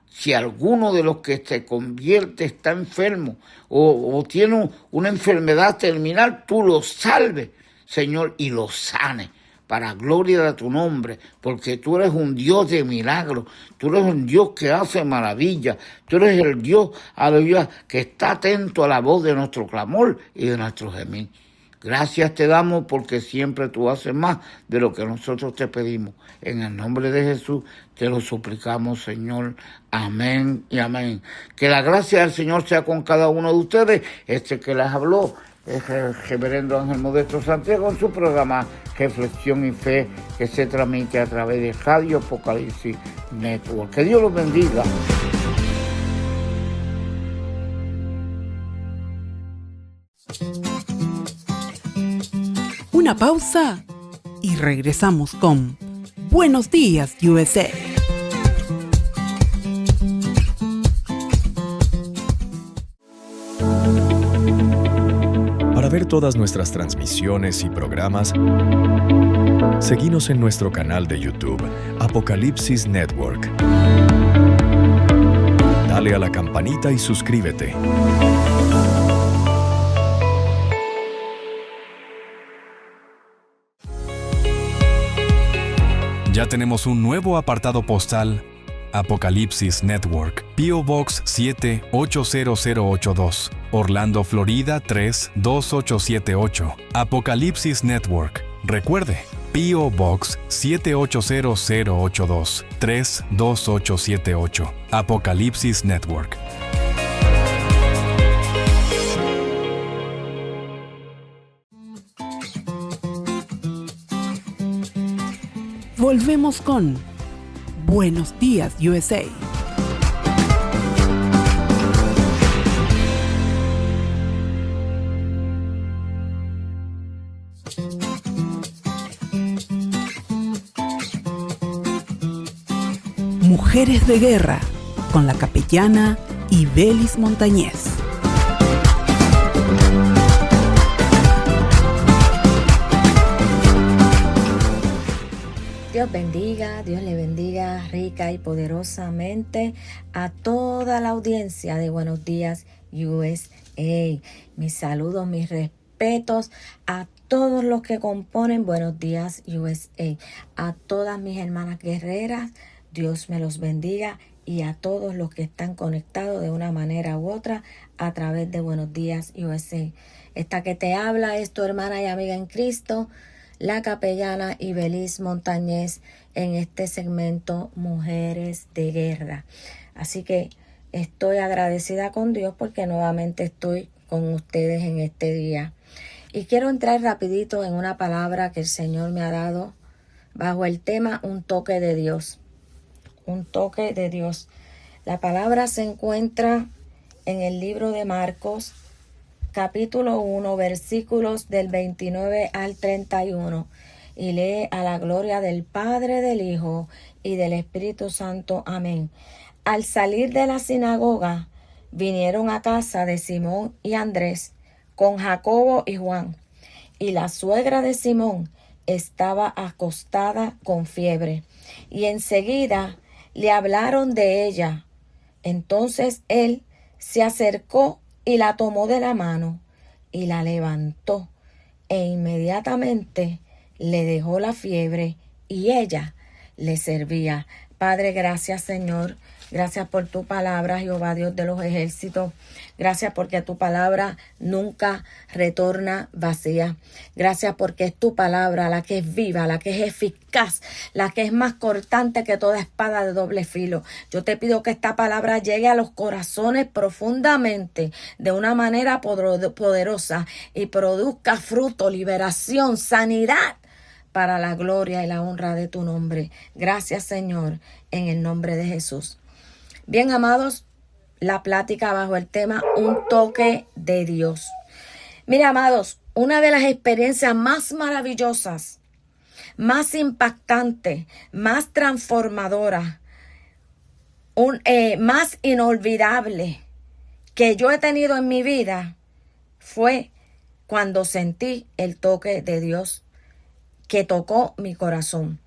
Si alguno de los que se convierte está enfermo o tiene una enfermedad terminal, tú los salves, Señor, y los sanes para gloria de tu nombre, porque tú eres un Dios de milagros, tú eres un Dios que hace maravillas, tú eres el Dios, aleluya, que está atento a la voz de nuestro clamor y de nuestro gemir. Gracias te damos porque siempre tú haces más de lo que nosotros te pedimos. En el nombre de Jesús te lo suplicamos, Señor. Amén y amén. Que la gracia del Señor sea con cada uno de ustedes. Este que les habló es el reverendo Ángel Modesto Santiago en su programa Reflexión y Fe, que se transmite a través de Radio Apocalipsis Network. Que Dios los bendiga. Una pausa y regresamos con Buenos Días, USA. Para ver todas nuestras transmisiones y programas, seguinos en nuestro canal de YouTube, Apocalipsis Network. Dale a la campanita y suscríbete. Ya tenemos un nuevo apartado postal, Apocalipsis Network, P.O. Box 7-80082, Orlando, Florida 32878. Apocalipsis Network. Recuerde, P.O. Box 78082, 32878. Apocalipsis Network. Volvemos con Buenos Días, USA. Mujeres de Guerra, con la capellana Ibelis Montañez. Dios le bendiga rica y poderosamente a toda la audiencia de Buenos Días USA. Mis saludos, mis respetos a todos los que componen Buenos Días USA, a todas mis hermanas guerreras, Dios me los bendiga, y a todos los que están conectados de una manera u otra a través de Buenos Días USA. Esta que te habla es tu hermana y amiga en Cristo, la capellana Ibelis Montañez, en este segmento Mujeres de Guerra. Así que estoy agradecida con Dios porque nuevamente estoy con ustedes en este día. Y quiero entrar rapidito en una palabra que el Señor me ha dado bajo el tema Un toque de Dios. Un toque de Dios. La palabra se encuentra en el libro de Marcos, capítulo 1, versículos del 29 al 31, y lee: a la gloria del Padre, del Hijo y del Espíritu Santo. Amén. Al salir de la sinagoga, vinieron a casa de Simón y Andrés con Jacobo y Juan, y la suegra de Simón estaba acostada con fiebre, y enseguida le hablaron de ella. Entonces él se acercó y la tomó de la mano y la levantó, e inmediatamente le dejó la fiebre y ella le servía. Padre, gracias, Señor. Gracias por tu palabra, Jehová Dios de los ejércitos. Gracias porque tu palabra nunca retorna vacía. Gracias porque es tu palabra la que es viva, la que es eficaz, la que es más cortante que toda espada de doble filo. Yo te pido que esta palabra llegue a los corazones profundamente, de una manera poderosa, y produzca fruto, liberación, sanidad, para la gloria y la honra de tu nombre. Gracias, Señor, en el nombre de Jesús. Bien, amados, la plática bajo el tema Un toque de Dios. Mira, amados, una de las experiencias más maravillosas, más impactantes, más transformadoras, más inolvidable que yo he tenido en mi vida fue cuando sentí el toque de Dios que tocó mi corazón.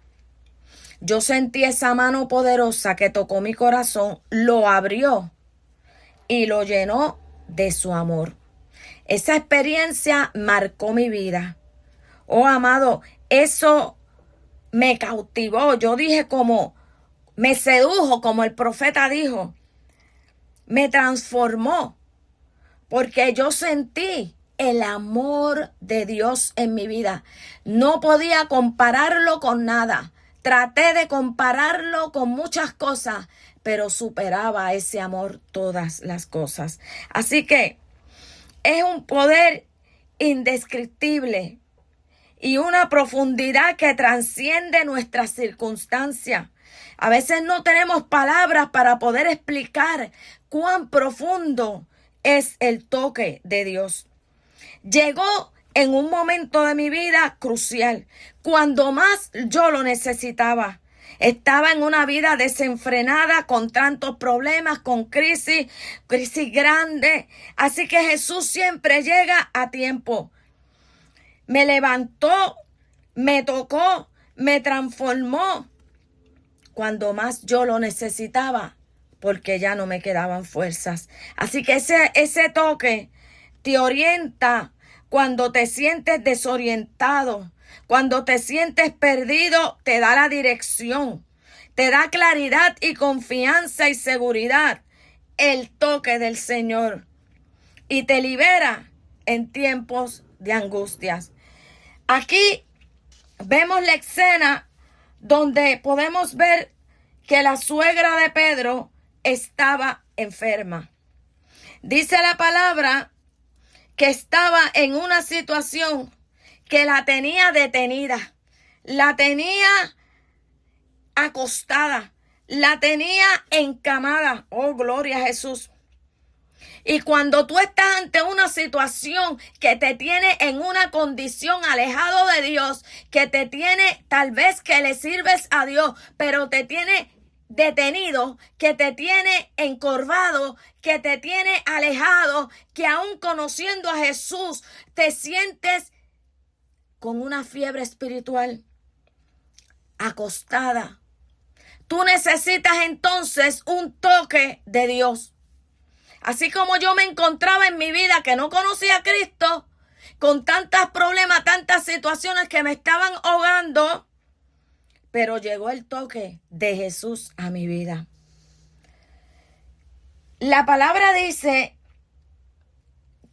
Yo sentí esa mano poderosa que tocó mi corazón, lo abrió y lo llenó de su amor. Esa experiencia marcó mi vida. Oh, amado, eso me cautivó. Yo dije me sedujo, como el profeta dijo. Me transformó porque yo sentí el amor de Dios en mi vida. No podía compararlo con nada. Traté de compararlo con muchas cosas, pero superaba ese amor todas las cosas. Así que es un poder indescriptible y una profundidad que trasciende nuestras circunstancias. A veces no tenemos palabras para poder explicar cuán profundo es el toque de Dios. Llegó en un momento de mi vida crucial, cuando más yo lo necesitaba. Estaba en una vida desenfrenada, con tantos problemas, con crisis grandes. Así que Jesús siempre llega a tiempo. Me levantó, me tocó, me transformó cuando más yo lo necesitaba, porque ya no me quedaban fuerzas. Así que ese toque te orienta cuando te sientes desorientado, cuando te sientes perdido, te da la dirección, te da claridad y confianza y seguridad, el toque del Señor, y te libera en tiempos de angustias. Aquí vemos la escena donde podemos ver que la suegra de Pedro estaba enferma. Dice la palabra que estaba en una situación que la tenía detenida, la tenía acostada, la tenía encamada. Oh, gloria a Jesús. Y cuando tú estás ante una situación que te tiene en una condición alejado de Dios, que te tiene, tal vez que le sirves a Dios, pero te tiene detenido, que te tiene encorvado, que te tiene alejado, que aún conociendo a Jesús te sientes con una fiebre espiritual, acostada. Tú necesitas entonces un toque de Dios. Así como yo me encontraba en mi vida que no conocía a Cristo, con tantos problemas, tantas situaciones que me estaban ahogando, pero llegó el toque de Jesús a mi vida. La palabra dice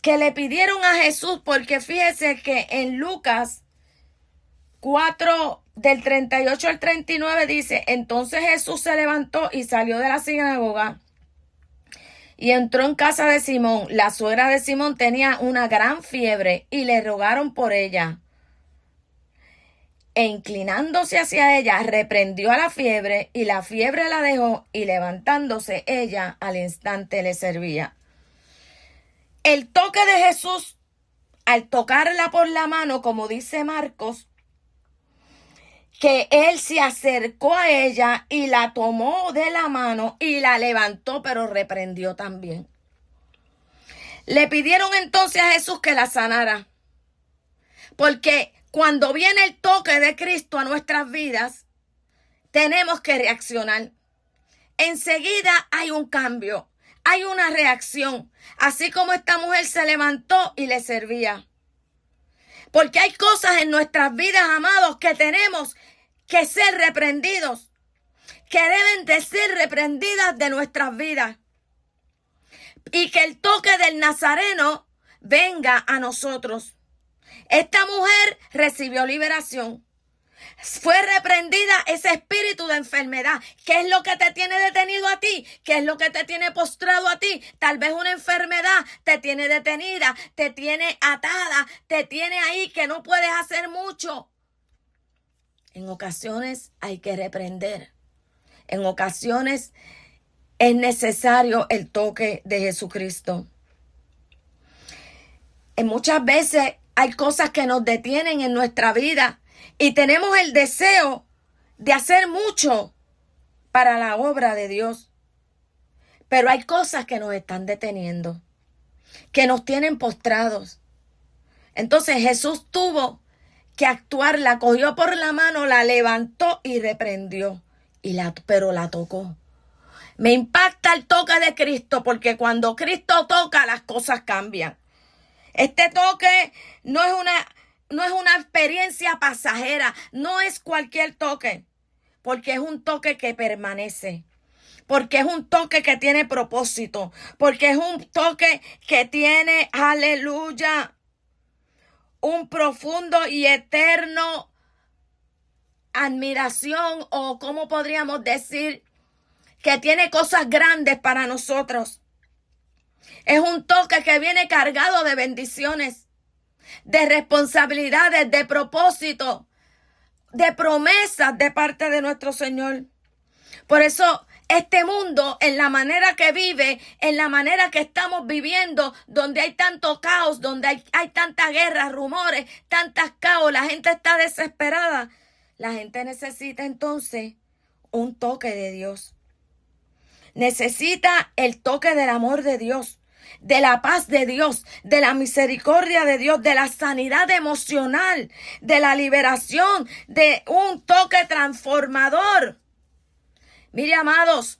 que le pidieron a Jesús, porque fíjese que en Lucas 4, del 38 al 39 dice: entonces Jesús se levantó y salió de la sinagoga y entró en casa de Simón. La suegra de Simón tenía una gran fiebre y le rogaron por ella. E inclinándose hacia ella, reprendió a la fiebre, y la fiebre la dejó, y levantándose ella, al instante le servía. El toque de Jesús, al tocarla por la mano, como dice Marcos, que él se acercó a ella y la tomó de la mano y la levantó, pero reprendió también. Le pidieron entonces a Jesús que la sanara, porque cuando viene el toque de Cristo a nuestras vidas, tenemos que reaccionar. Enseguida hay un cambio, hay una reacción, así como esta mujer se levantó y le servía. Porque hay cosas en nuestras vidas, amados, que tenemos que ser reprendidos, que deben de ser reprendidas de nuestras vidas. Y que el toque del Nazareno venga a nosotros. Esta mujer recibió liberación. Fue reprendida ese espíritu de enfermedad. ¿Qué es lo que te tiene detenido a ti? ¿Qué es lo que te tiene postrado a ti? Tal vez una enfermedad te tiene detenida, te tiene atada, te tiene ahí que no puedes hacer mucho. En ocasiones hay que reprender. En ocasiones es necesario el toque de Jesucristo. Y muchas veces hay cosas que nos detienen en nuestra vida y tenemos el deseo de hacer mucho para la obra de Dios. Pero hay cosas que nos están deteniendo, que nos tienen postrados. Entonces Jesús tuvo que actuar, la cogió por la mano, la levantó y reprendió, pero la tocó. Me impacta el toque de Cristo, porque cuando Cristo toca, las cosas cambian. Este toque no es una experiencia pasajera, no es cualquier toque, porque es un toque que permanece, porque es un toque que tiene propósito, porque es un toque que tiene, aleluya, un profundo y eterno admiración, o como podríamos decir, que tiene cosas grandes para nosotros. Es un toque que viene cargado de bendiciones, de responsabilidades, de propósito, de promesas de parte de nuestro Señor. Por eso este mundo, en la manera que vive, en la manera que estamos viviendo, donde hay tanto caos, donde hay tanta guerra, rumores, tantas caos, la gente está desesperada. La gente necesita entonces un toque de Dios. Necesita el toque del amor de Dios, de la paz de Dios, de la misericordia de Dios, de la sanidad emocional, de la liberación, de un toque transformador. Mire, amados,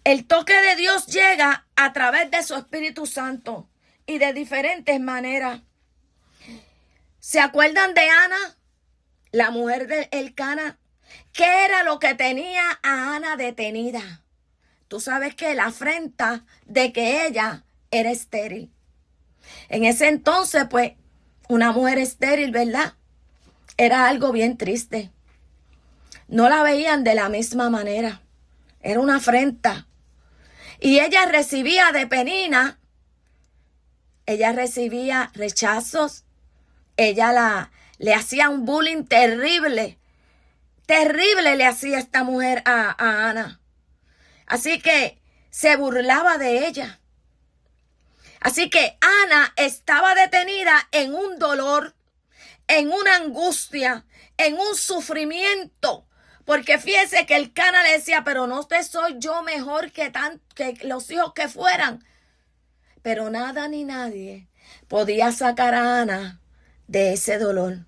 el toque de Dios llega a través de su Espíritu Santo y de diferentes maneras. ¿Se acuerdan de Ana, la mujer de Elcana? ¿Qué era lo que tenía a Ana detenida? Tú sabes que la afrenta de que ella era estéril. En ese entonces, pues, una mujer estéril, ¿verdad? Era algo bien triste. No la veían de la misma manera. Era una afrenta. Y ella recibía de Penina, ella recibía rechazos, le hacía un bullying terrible. Terrible le hacía esta mujer a Ana. Así que se burlaba de ella. Así que Ana estaba detenida en un dolor, en una angustia, en un sufrimiento. Porque fíjese que Elcana le decía, pero no te soy yo mejor que los hijos que fueran. Pero nada ni nadie podía sacar a Ana de ese dolor.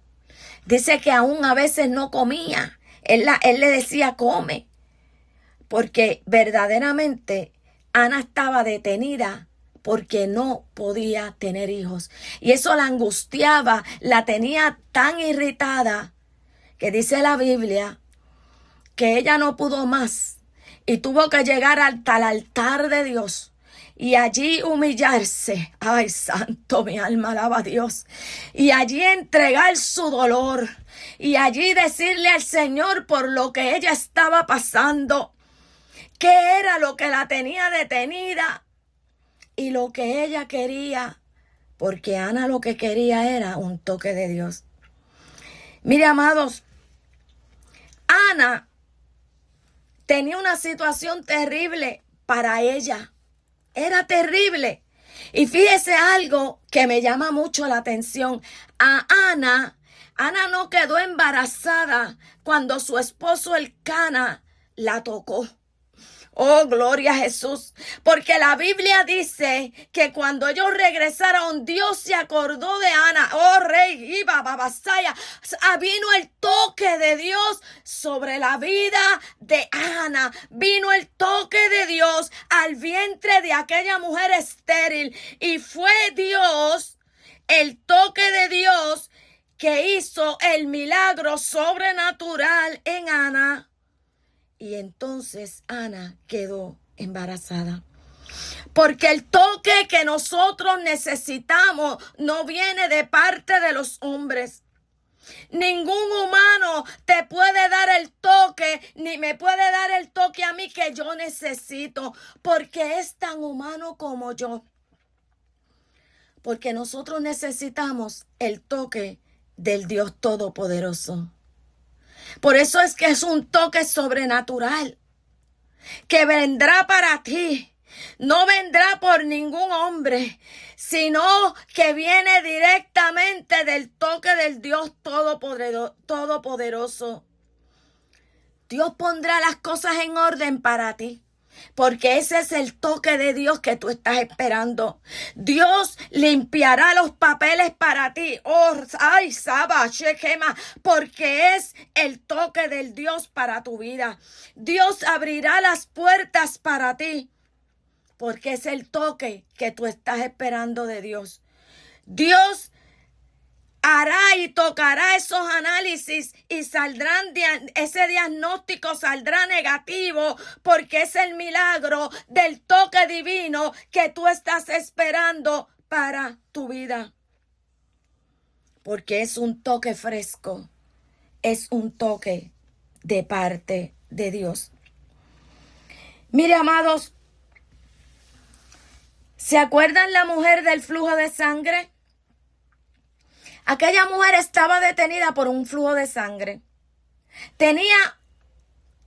Dice que aún a veces no comía. Él le decía, come. Porque verdaderamente Ana estaba detenida porque no podía tener hijos. Y eso la angustiaba, la tenía tan irritada que dice la Biblia que ella no pudo más y tuvo que llegar hasta el altar de Dios y allí humillarse. Ay, santo, mi alma alaba a Dios. Y allí entregar su dolor y allí decirle al Señor por lo que ella estaba pasando. ¿Qué era lo que la tenía detenida? Y lo que ella quería, porque Ana lo que quería era un toque de Dios. Mire, amados, Ana tenía una situación terrible para ella. Era terrible. Y fíjese algo que me llama mucho la atención. Ana no quedó embarazada cuando su esposo Elcana la tocó. Oh, gloria a Jesús. Porque la Biblia dice que cuando ellos regresaron, Dios se acordó de Ana. Oh, rey, iba, babasaya. Vino el toque de Dios sobre la vida de Ana. Vino el toque de Dios al vientre de aquella mujer estéril. Y fue Dios, el toque de Dios, que hizo el milagro sobrenatural en Ana. Y entonces Ana quedó embarazada. Porque el toque que nosotros necesitamos no viene de parte de los hombres. Ningún humano te puede dar el toque, ni me puede dar el toque a mí que yo necesito, porque es tan humano como yo. Porque nosotros necesitamos el toque del Dios Todopoderoso. Por eso es que es un toque sobrenatural. que vendrá para ti no vendrá por ningún hombre, sino que viene directamente del toque del Dios Todopoderoso. Dios pondrá las cosas en orden para ti, porque ese es el toque de Dios que tú estás esperando. Dios limpiará los papeles para ti. Porque es el toque del Dios para tu vida. Dios abrirá las puertas para ti, porque es el toque que tú estás esperando de Dios. Dios hará y tocará esos análisis y ese diagnóstico saldrá negativo, porque es el milagro del toque divino que tú estás esperando para tu vida. Porque es un toque fresco, es un toque de parte de Dios. Mire, amados, ¿se acuerdan la mujer del flujo de sangre? Aquella mujer estaba detenida por un flujo de sangre.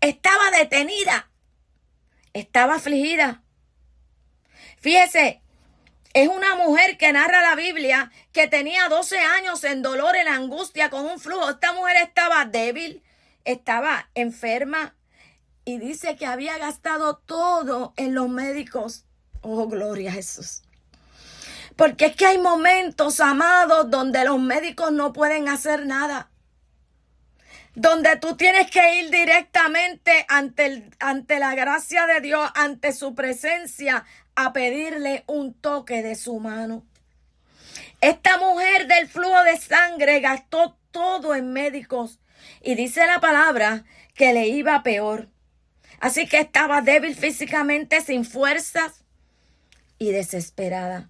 Estaba detenida. Estaba afligida. Fíjese, es una mujer que narra la Biblia que tenía 12 años en dolor, en angustia, con un flujo. Esta mujer estaba débil, estaba enferma y dice que había gastado todo en los médicos. Oh, gloria a Jesús. Porque es que hay momentos, amados, donde los médicos no pueden hacer nada. Donde tú tienes que ir directamente ante la gracia de Dios, ante su presencia, a pedirle un toque de su mano. Esta mujer del flujo de sangre gastó todo en médicos. Y dice la palabra que le iba peor. Así que estaba débil físicamente, sin fuerzas y desesperada.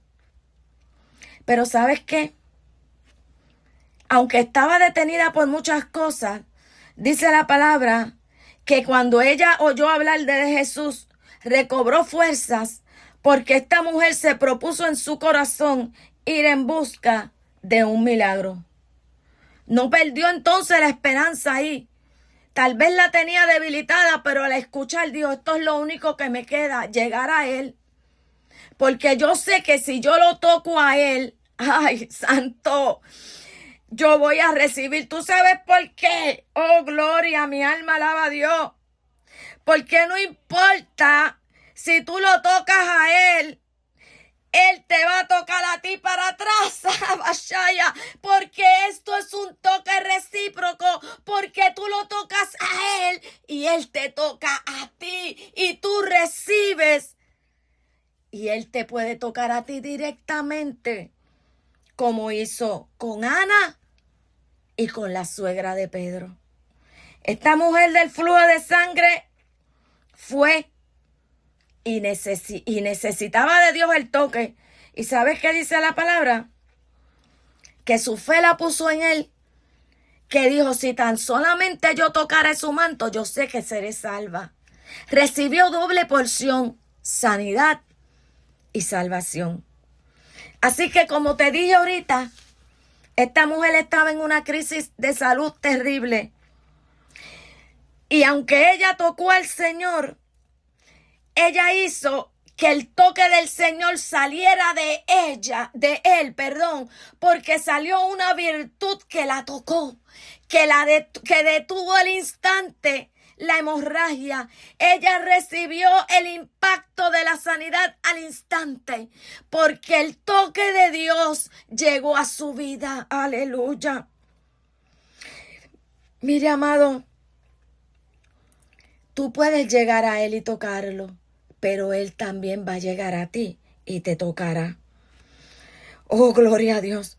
Pero ¿sabes qué? Aunque estaba detenida por muchas cosas, dice la palabra que cuando ella oyó hablar de Jesús, recobró fuerzas, porque esta mujer se propuso en su corazón ir en busca de un milagro. No perdió entonces la esperanza ahí. Tal vez la tenía debilitada, pero al escuchar Dios, esto es lo único que me queda, llegar a Él. Porque yo sé que si yo lo toco a Él, ay, santo, yo voy a recibir. ¿Tú sabes por qué? Oh, gloria, mi alma alaba a Dios. Porque no importa si tú lo tocas a Él, Él te va a tocar a ti para atrás, porque esto es un toque recíproco, porque tú lo tocas a Él y Él te toca a ti y tú recibes. Y Él te puede tocar a ti directamente, como hizo con Ana y con la suegra de Pedro. Esta mujer del flujo de sangre fue y necesitaba de Dios el toque. ¿Y sabes qué dice la palabra? Que su fe la puso en Él, que dijo, si tan solamente yo tocara su manto, yo sé que seré salva. Recibió doble porción, sanidad y salvación. Así que, como te dije ahorita, esta mujer estaba en una crisis de salud terrible. Y aunque ella tocó al Señor, ella hizo que el toque del Señor saliera de él, porque salió una virtud que la tocó, que detuvo al instante la hemorragia. Ella recibió el impacto de la sanidad al instante, porque el toque de Dios llegó a su vida. Aleluya. Mire, amado, tú puedes llegar a Él y tocarlo, pero Él también va a llegar a ti y te tocará. Oh, gloria a Dios.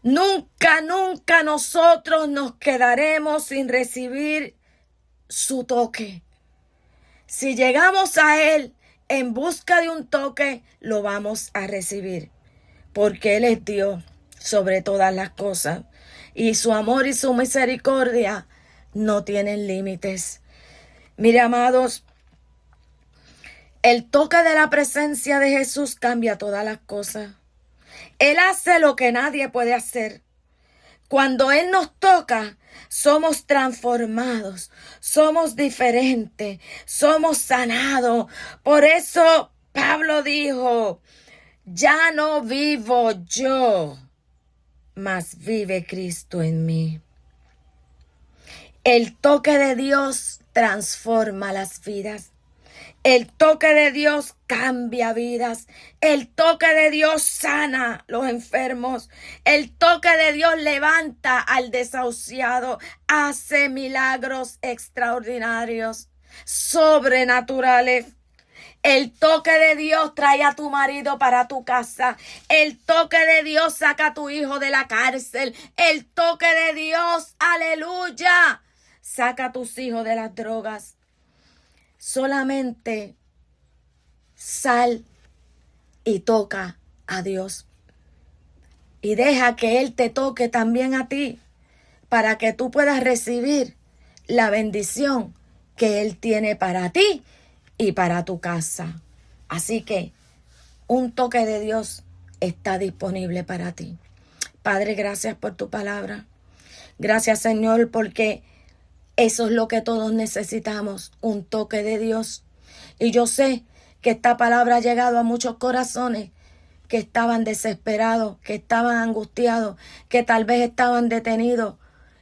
Nunca, nunca nosotros nos quedaremos sin recibir su toque. Si llegamos a Él en busca de un toque, lo vamos a recibir, porque Él es Dios sobre todas las cosas y su amor y su misericordia no tienen límites. Mire, amados, el toque de la presencia de Jesús cambia todas las cosas. Él hace lo que nadie puede hacer. Cuando Él nos toca, somos transformados, somos diferentes, somos sanados. Por eso Pablo dijo, ya no vivo yo, mas vive Cristo en mí. El toque de Dios transforma las vidas. El toque de Dios cambia vidas. El toque de Dios sana los enfermos. El toque de Dios levanta al desahuciado. Hace milagros extraordinarios, sobrenaturales. El toque de Dios trae a tu marido para tu casa. El toque de Dios saca a tu hijo de la cárcel. El toque de Dios, aleluya, saca a tus hijos de las drogas. Solamente sal y toca a Dios. Y deja que Él te toque también a ti, para que tú puedas recibir la bendición que Él tiene para ti y para tu casa. Así que un toque de Dios está disponible para ti. Padre, gracias por tu palabra. Gracias, Señor, porque eso es lo que todos necesitamos, un toque de Dios. Y yo sé que esta palabra ha llegado a muchos corazones que estaban desesperados, que estaban angustiados, que tal vez estaban detenidos.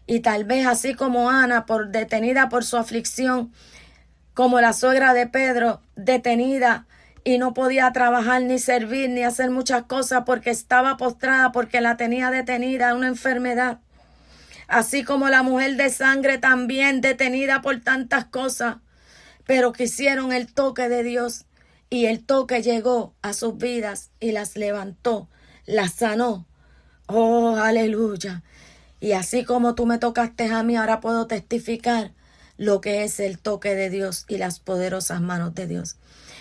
Y tal vez así como Ana, detenida por su aflicción, como la suegra de Pedro, detenida y no podía trabajar, ni servir, ni hacer muchas cosas porque estaba postrada, porque la tenía detenida una enfermedad. Así como la mujer de sangre también detenida por tantas cosas, pero quisieron el toque de Dios y el toque llegó a sus vidas y las levantó, las sanó. Oh, aleluya. Y así como tú me tocaste a mí, ahora puedo testificar lo que es el toque de Dios y las poderosas manos de Dios.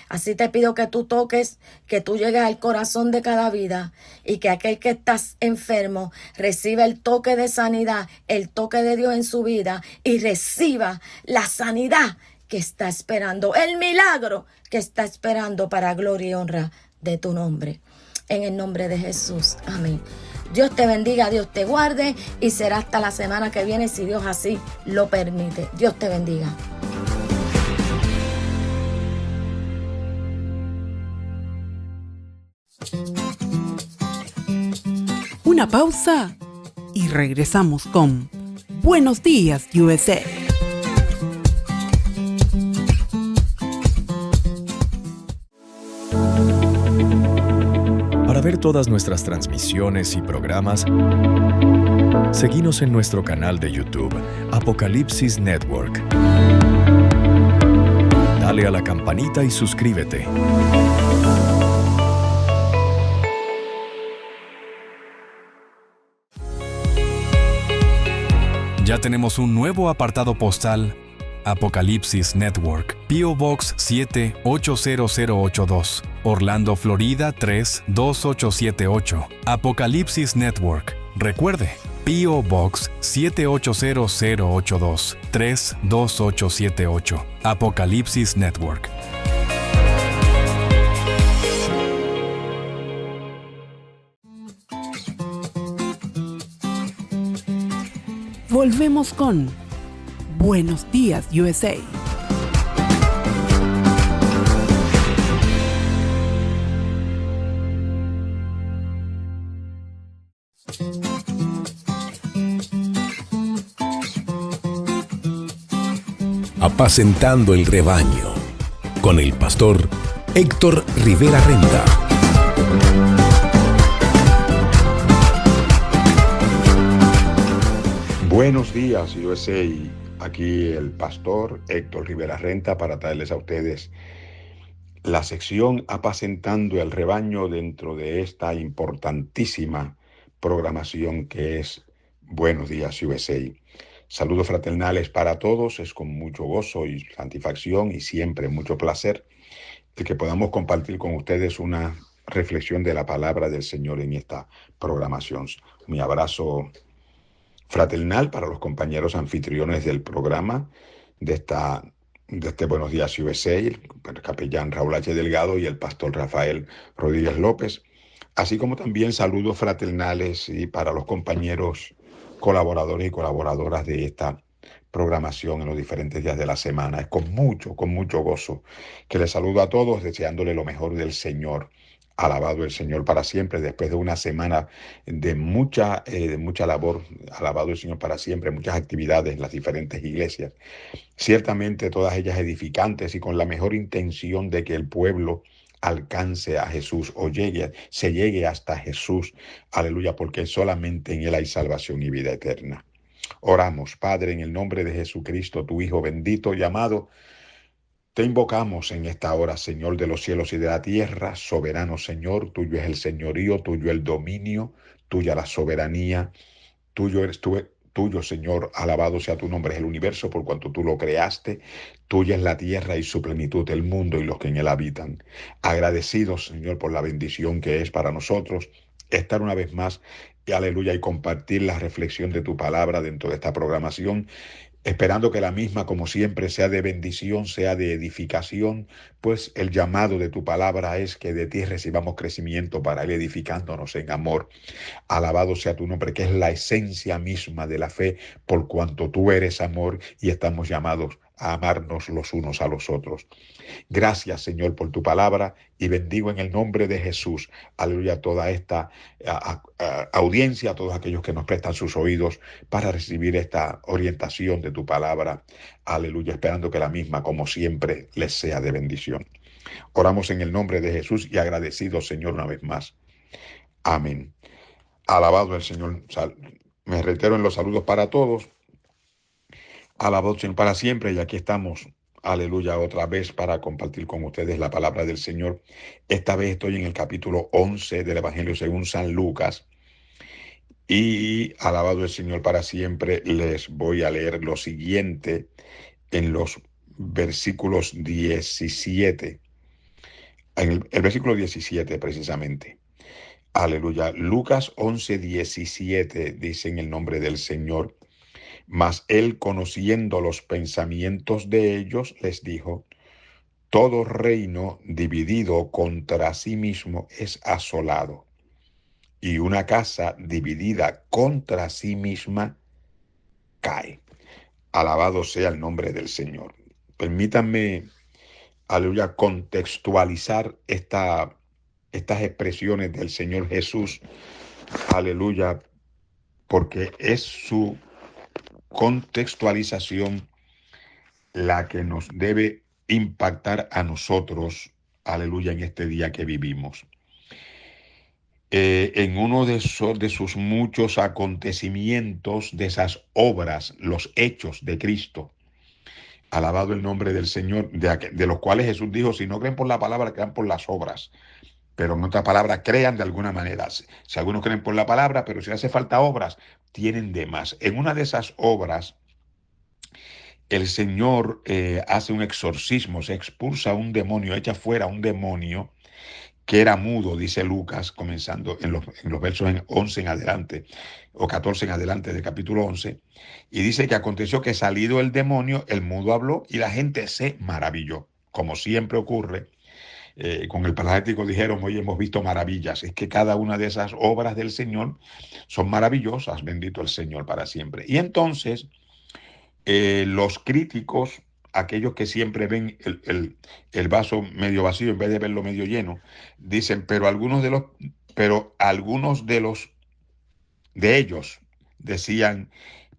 Así te pido que tú toques, que tú llegues al corazón de cada vida y que aquel que está enfermo reciba el toque de sanidad, el toque de Dios en su vida y reciba la sanidad que está esperando, el milagro que está esperando para gloria y honra de tu nombre. En el nombre de Jesús. Amén. Dios te bendiga, Dios te guarde y será hasta la semana que viene si Dios así lo permite. Dios te bendiga. Una pausa y regresamos con Buenos Días, USA. Para ver todas nuestras transmisiones y programas, seguinos en nuestro canal de YouTube, Apocalipsis Network. Dale a la campanita y suscríbete. Ya tenemos un nuevo apartado postal, Apocalipsis Network, P.O. Box 7-80082, Orlando, Florida 32878. Apocalipsis Network. Recuerde, P.O. Box 78082, 32878. Apocalipsis Network. Volvemos con Buenos Días, USA. Apacentando el rebaño, con el pastor Héctor Rivera Renta. Buenos días, USA. Aquí el pastor Héctor Rivera Renta para traerles a ustedes la sección Apacentando el Rebaño dentro de esta importantísima programación que es Buenos días, USA. Saludos fraternales para todos. Es con mucho gozo y satisfacción y siempre mucho placer el que podamos compartir con ustedes una reflexión de la palabra del Señor en esta programación. Mi abrazo fraternal para los compañeros anfitriones del programa de este Buenos Días USA, el capellán Raúl H. Delgado y el pastor Rafael Rodríguez López, así como también saludos fraternales y para los compañeros colaboradores y colaboradoras de esta programación en los diferentes días de la semana. Es con mucho gozo que les saludo a todos, deseándole lo mejor del Señor. Alabado el Señor para siempre, después de una semana de mucha labor. Alabado el Señor para siempre, muchas actividades en las diferentes iglesias, ciertamente todas ellas edificantes y con la mejor intención de que el pueblo alcance a Jesús o se llegue hasta Jesús, aleluya, porque solamente en Él hay salvación y vida eterna. Oramos, Padre, en el nombre de Jesucristo, tu Hijo bendito y amado. Te invocamos en esta hora, Señor de los cielos y de la tierra, soberano Señor, tuyo es el señorío, tuyo el dominio, tuya la soberanía, tuyo, Señor, alabado sea tu nombre, es el universo por cuanto tú lo creaste, tuya es la tierra y su plenitud, el mundo y los que en él habitan. Agradecidos, Señor, por la bendición que es para nosotros estar una vez más, aleluya, y compartir la reflexión de tu palabra dentro de esta programación, esperando que la misma, como siempre, sea de bendición, sea de edificación, pues el llamado de tu palabra es que de ti recibamos crecimiento para ir edificándonos en amor. Alabado sea tu nombre, que es la esencia misma de la fe, por cuanto tú eres amor y estamos llamados a amarnos los unos a los otros. Gracias, Señor, por tu palabra y bendigo en el nombre de Jesús, aleluya, toda esta audiencia, a todos aquellos que nos prestan sus oídos para recibir esta orientación de tu palabra, aleluya, esperando que la misma, como siempre, les sea de bendición. Oramos en el nombre de Jesús y agradecidos, Señor, una vez más. Amén. Alabado el Señor. Me reitero en los saludos para todos. Alabado el Señor para siempre. Y aquí estamos, aleluya, otra vez para compartir con ustedes la palabra del Señor. Esta vez estoy en el capítulo 11 del Evangelio según San Lucas. Y alabado el Señor para siempre, les voy a leer lo siguiente en los versículos 17. En el versículo 17 precisamente. Aleluya. Lucas 11:17 dice en el nombre del Señor: mas él, conociendo los pensamientos de ellos, les dijo: todo reino dividido contra sí mismo es asolado, y una casa dividida contra sí misma cae. Alabado sea el nombre del Señor. Permítanme, aleluya, contextualizar estas expresiones del Señor Jesús, aleluya, porque es su contextualización la que nos debe impactar a nosotros, aleluya, en este día que vivimos. En uno de sus muchos acontecimientos, de esas obras, los hechos de Cristo, alabado el nombre del Señor, de los cuales Jesús dijo: si no creen por la palabra, crean por las obras. Pero en otra palabra, crean de alguna manera. Si algunos creen por la palabra, pero si hace falta obras, tienen de más. En una de esas obras, el Señor hace un exorcismo, se expulsa a un demonio, echa fuera a un demonio que era mudo, dice Lucas, comenzando en los versos 11 en adelante, o 14 en adelante del capítulo 11, y dice que aconteció que salido el demonio, el mudo habló y la gente se maravilló. Como siempre ocurre, con el paralítico dijeron: hoy hemos visto maravillas. Es que cada una de esas obras del Señor son maravillosas, bendito el Señor para siempre. Y entonces los críticos, aquellos que siempre ven el vaso medio vacío en vez de verlo medio lleno, dicen: pero algunos de ellos decían: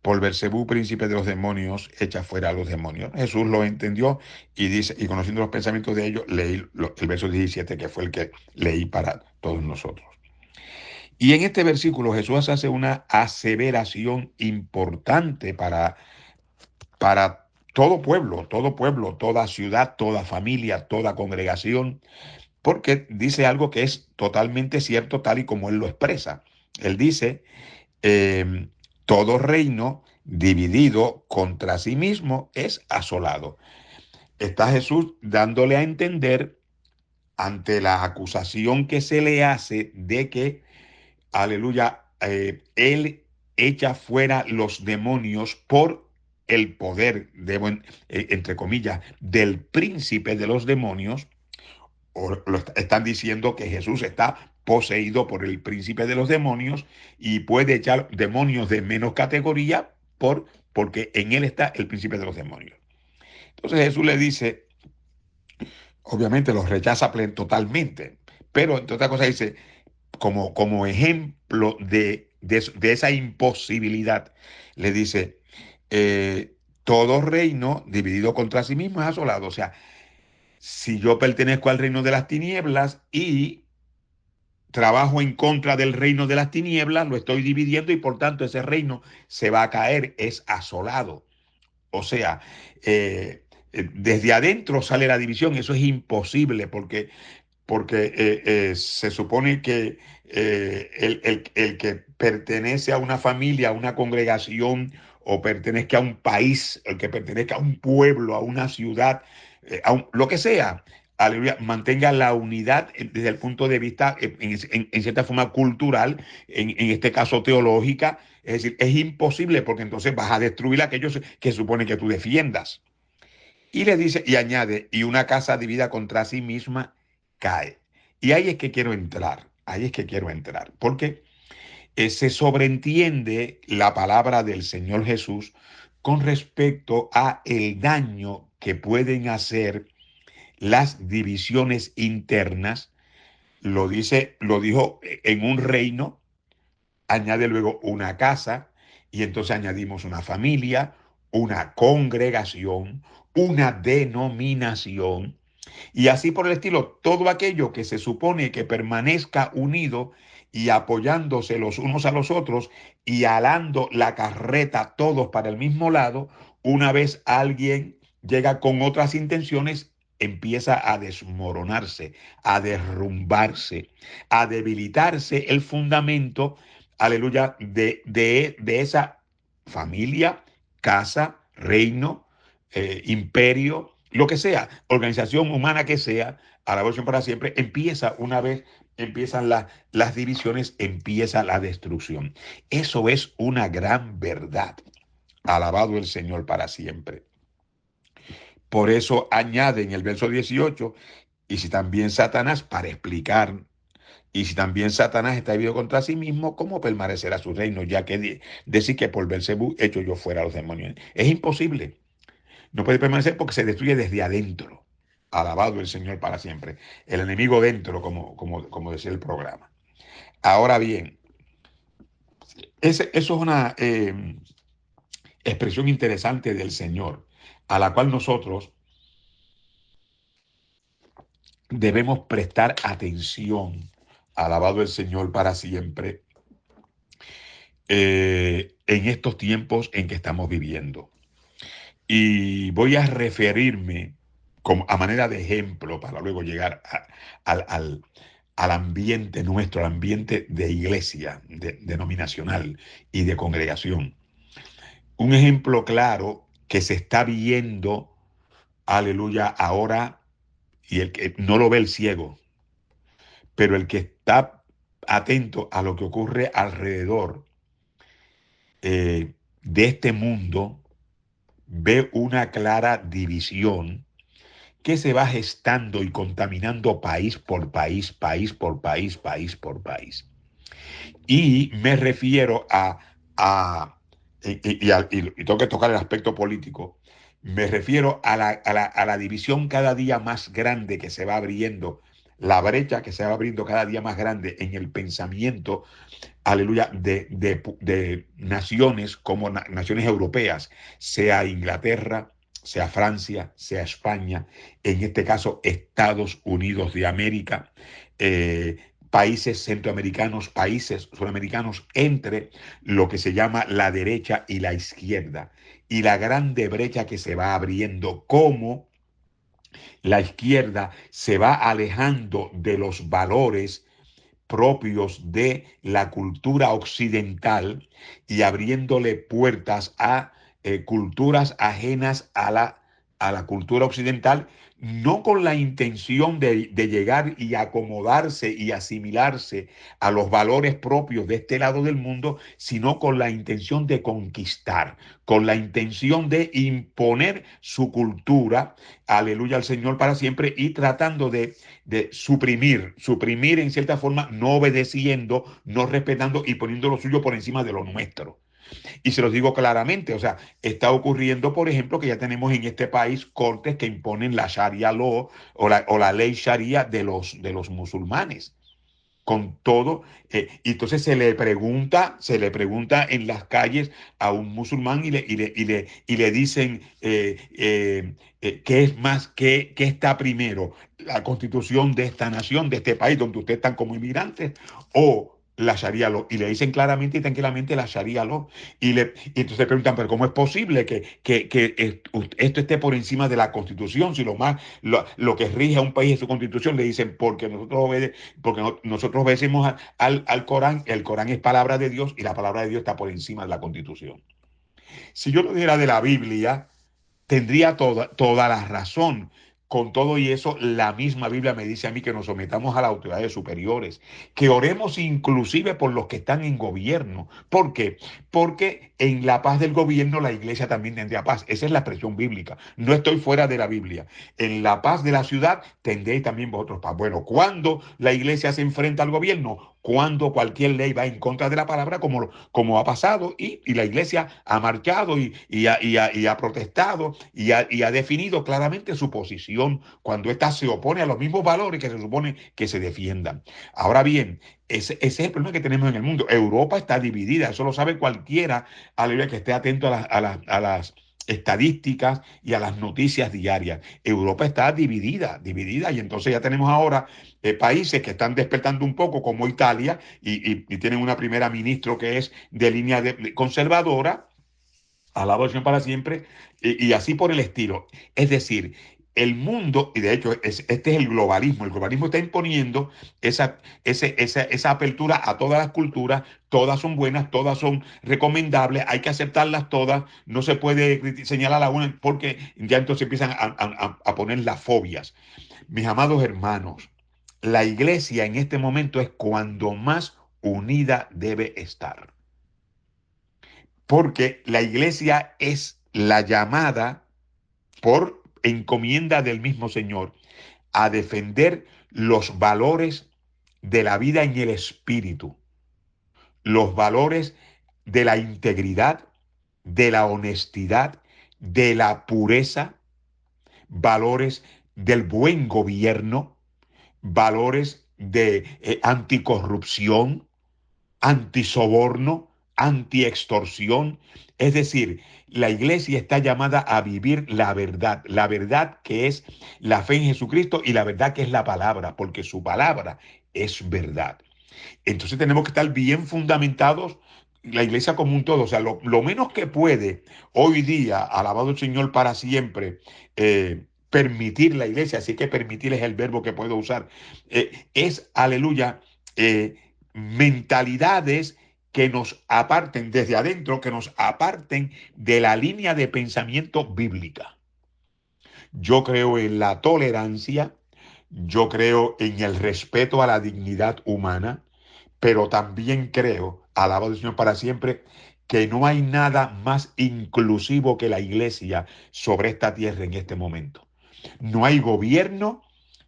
por Beelzebú, príncipe de los demonios, echa fuera a los demonios. Jesús lo entendió y dice, y conociendo los pensamientos de ellos, leí el verso 17, que fue el que leí para todos nosotros. Y en este versículo Jesús hace una aseveración importante para todo pueblo, toda ciudad, toda familia, toda congregación, porque dice algo que es totalmente cierto tal y como él lo expresa. Él dice: todo reino dividido contra sí mismo es asolado. Está Jesús dándole a entender, ante la acusación que se le hace de que, aleluya, él echa fuera los demonios por el poder, entre comillas, del príncipe de los demonios. Están diciendo que Jesús está poseído por el príncipe de los demonios y puede echar demonios de menos categoría porque en él está el príncipe de los demonios. Entonces Jesús le dice, obviamente los rechaza totalmente, pero entre otras cosas dice, como ejemplo de esa imposibilidad, le dice, todo reino dividido contra sí mismo es asolado. O sea, si yo pertenezco al reino de las tinieblas y trabajo en contra del reino de las tinieblas, lo estoy dividiendo y por tanto ese reino se va a caer, es asolado. O sea, desde adentro sale la división, eso es imposible porque se supone que el que pertenece a una familia, a una congregación, o pertenezca a un país, el que pertenezca a un pueblo, a una ciudad, lo que sea, aleluya, mantenga la unidad desde el punto de vista, en cierta forma cultural, en este caso teológica. Es decir, es imposible porque entonces vas a destruir aquellos que supone que tú defiendas. Y le dice, y añade, y una casa dividida contra sí misma cae. Y ahí es que quiero entrar, porque se sobreentiende la palabra del Señor Jesús con respecto a el daño que pueden hacer las divisiones internas. Lo dijo en un reino, añade luego una casa, y entonces añadimos una familia, una congregación, una denominación, y así por el estilo, todo aquello que se supone que permanezca unido y apoyándose los unos a los otros y alando la carreta todos para el mismo lado, una vez alguien llega con otras intenciones, empieza a desmoronarse, a derrumbarse, a debilitarse el fundamento, aleluya, de esa familia, casa, reino, imperio, lo que sea, organización humana que sea, a la versión para siempre, empiezan las divisiones, empieza la destrucción. Eso es una gran verdad. Alabado el Señor para siempre. Por eso añade en el verso 18, y si también Satanás, para explicar, y si también Satanás está dividido contra sí mismo, ¿cómo permanecerá su reino? Ya que decir que por Belzebú hecho yo fuera a los demonios. Es imposible. No puede permanecer porque se destruye desde adentro. Alabado el Señor para siempre. El enemigo dentro, como decía el programa. Ahora bien, eso es una expresión interesante del Señor, a la cual nosotros debemos prestar atención. Alabado el Señor para siempre. En estos tiempos en que estamos viviendo. Y voy a referirme a manera de ejemplo para luego llegar al ambiente nuestro, al ambiente de iglesia, denominacional y de congregación. Un ejemplo claro que se está viendo, aleluya, ahora, y el que no lo ve el ciego, pero el que está atento a lo que ocurre alrededor de este mundo, ve una clara división que se va gestando y contaminando país por país, país por país, país por país. Y me refiero y tengo que tocar el aspecto político, me refiero a la división cada día más grande que se va abriendo, la brecha que se va abriendo cada día más grande en el pensamiento, aleluya, de naciones como naciones europeas, sea Inglaterra, sea Francia, sea España, en este caso Estados Unidos de América, países centroamericanos, países sudamericanos, entre lo que se llama la derecha y la izquierda, y la grande brecha que se va abriendo, como la izquierda se va alejando de los valores propios de la cultura occidental y abriéndole puertas a culturas ajenas a a la cultura occidental, no con la intención de llegar y acomodarse y asimilarse a los valores propios de este lado del mundo, sino con la intención de conquistar, con la intención de imponer su cultura, aleluya al Señor para siempre, y tratando de suprimir en cierta forma, no obedeciendo, no respetando y poniendo lo suyo por encima de lo nuestro. Y se los digo claramente, o sea, está ocurriendo, por ejemplo, que ya tenemos en este país cortes que imponen la Sharia law o la ley Sharia de los musulmanes. Con todo, y entonces se le pregunta en las calles a un musulmán y le dicen qué es más, qué está primero, la constitución de esta nación, de este país donde ustedes están como inmigrantes, o la Sharia law, y le dicen claramente y tranquilamente la Sharia law, y entonces se preguntan, pero ¿cómo es posible que esto esté por encima de la constitución? Si lo que rige a un país es su constitución. Le dicen, porque nosotros obedecemos al Corán. El Corán es palabra de Dios y la palabra de Dios está por encima de la constitución. Si yo lo dijera de la Biblia, tendría toda la razón. Con todo y eso, la misma Biblia me dice a mí que nos sometamos a las autoridades superiores, que oremos inclusive por los que están en gobierno. ¿Por qué? Porque en la paz del gobierno la iglesia también tendría paz. Esa es la expresión bíblica. No estoy fuera de la Biblia. En la paz de la ciudad tendréis también vosotros paz. Bueno, ¿cuándo la iglesia se enfrenta al gobierno? Cuando cualquier ley va en contra de la palabra, como ha pasado, y la iglesia ha marchado y ha protestado y ha definido claramente su posición cuando ésta se opone a los mismos valores que se supone que se defiendan. Ahora bien, ese es el problema que tenemos en el mundo. Europa está dividida, eso lo sabe cualquiera, aleluya, que esté atento a las estadísticas y a las noticias diarias. Europa está dividida, y entonces ya tenemos ahora países que están despertando un poco, como Italia, y tienen una primera ministra que es de línea conservadora, alaba al Señor para siempre, y así por el estilo. Es decir, el mundo, y de hecho este es el globalismo está imponiendo esa apertura a todas las culturas. Todas son buenas, todas son recomendables, hay que aceptarlas todas, no se puede señalar a una porque ya entonces empiezan a poner las fobias. Mis amados hermanos, la iglesia en este momento es cuando más unida debe estar, porque la iglesia es la llamada por encomienda del mismo Señor a defender los valores de la vida en el espíritu, los valores de la integridad, de la honestidad, de la pureza, valores del buen gobierno, valores de anticorrupción, antisoborno, antiextorsión. Es decir, la iglesia está llamada a vivir la verdad que es la fe en Jesucristo y la verdad que es la palabra, porque su palabra es verdad. Entonces tenemos que estar bien fundamentados, la iglesia como un todo. O sea, lo menos que puede hoy día, alabado el Señor para siempre, permitir la iglesia, así que permitir es el verbo que puedo usar, es, aleluya, mentalidades que nos aparten desde adentro, que nos aparten de la línea de pensamiento bíblica. Yo creo en la tolerancia, yo creo en el respeto a la dignidad humana, pero también creo, alabado el Señor para siempre, que no hay nada más inclusivo que la iglesia sobre esta tierra en este momento. No hay gobierno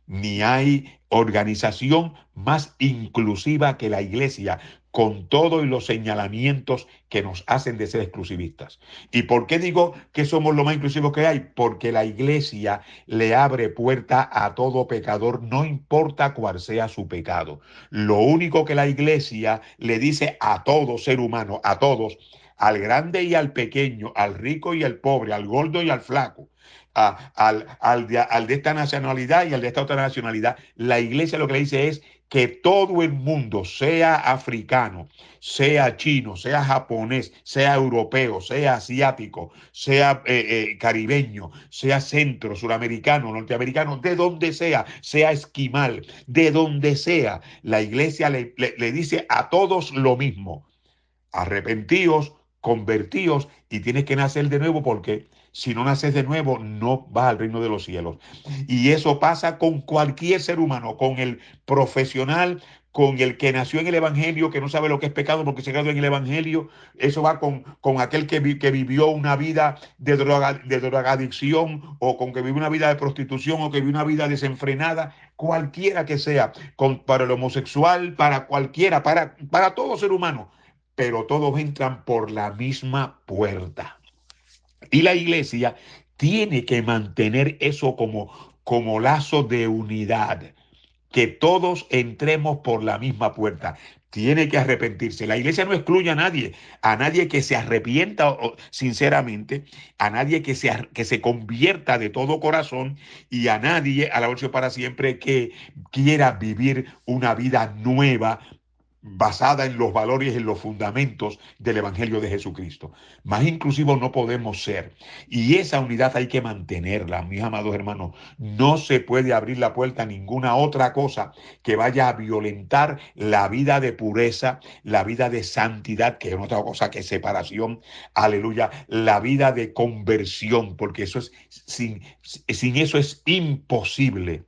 ni hay organización más inclusiva que la iglesia, con todos los señalamientos que nos hacen de ser exclusivistas. ¿Y por qué digo que somos lo más inclusivos que hay? Porque la iglesia le abre puerta a todo pecador, no importa cuál sea su pecado. Lo único que la iglesia le dice a todo ser humano, a todos, al grande y al pequeño, al rico y al pobre, al gordo y al flaco, al de esta nacionalidad y al de esta otra nacionalidad, la iglesia lo que le dice es que todo el mundo, sea africano, sea chino, sea japonés, sea europeo, sea asiático, sea caribeño, sea centro, suramericano, norteamericano, de donde sea esquimal, de donde sea, la iglesia le dice a todos lo mismo: arrepentíos, convertíos y tienes que nacer de nuevo, porque si no naces de nuevo, no vas al reino de los cielos. Y eso pasa con cualquier ser humano, con el profesional, con el que nació en el evangelio, que no sabe lo que es pecado porque se graduó en el evangelio. Eso va con aquel que vivió una vida de drogadicción, o con que vivió una vida de prostitución, o que vivió una vida desenfrenada, cualquiera que sea, para el homosexual, para cualquiera, para todo ser humano. Pero todos entran por la misma puerta. Y la iglesia tiene que mantener eso como lazo de unidad, que todos entremos por la misma puerta. Tiene que arrepentirse. La iglesia no excluye a nadie que se arrepienta sinceramente, a nadie que se convierta de todo corazón, y a nadie, a la oración para siempre, que quiera vivir una vida nueva, basada en los valores y en los fundamentos del Evangelio de Jesucristo. Más inclusivos no podemos ser. Y esa unidad hay que mantenerla, mis amados hermanos. No se puede abrir la puerta a ninguna otra cosa que vaya a violentar la vida de pureza, la vida de santidad, que es otra cosa que separación, aleluya, la vida de conversión, porque eso es, sin eso es imposible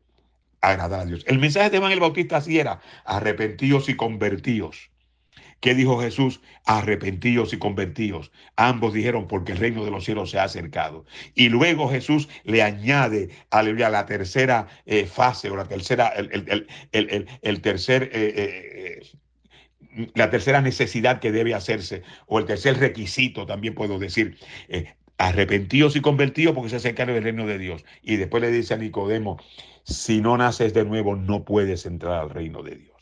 agradar a Dios. El mensaje de Juan el Bautista así era: arrepentíos y convertíos. ¿Qué dijo Jesús? Arrepentíos y convertíos. Ambos dijeron, porque el reino de los cielos se ha acercado. Y luego Jesús le añade, aleluya, la tercera fase, o la tercera, la tercera necesidad que debe hacerse, o el tercer requisito, también puedo decir. Arrepentíos y convertíos, porque se acercaron el reino de Dios. Y después le dice a Nicodemo: si no naces de nuevo, no puedes entrar al reino de Dios.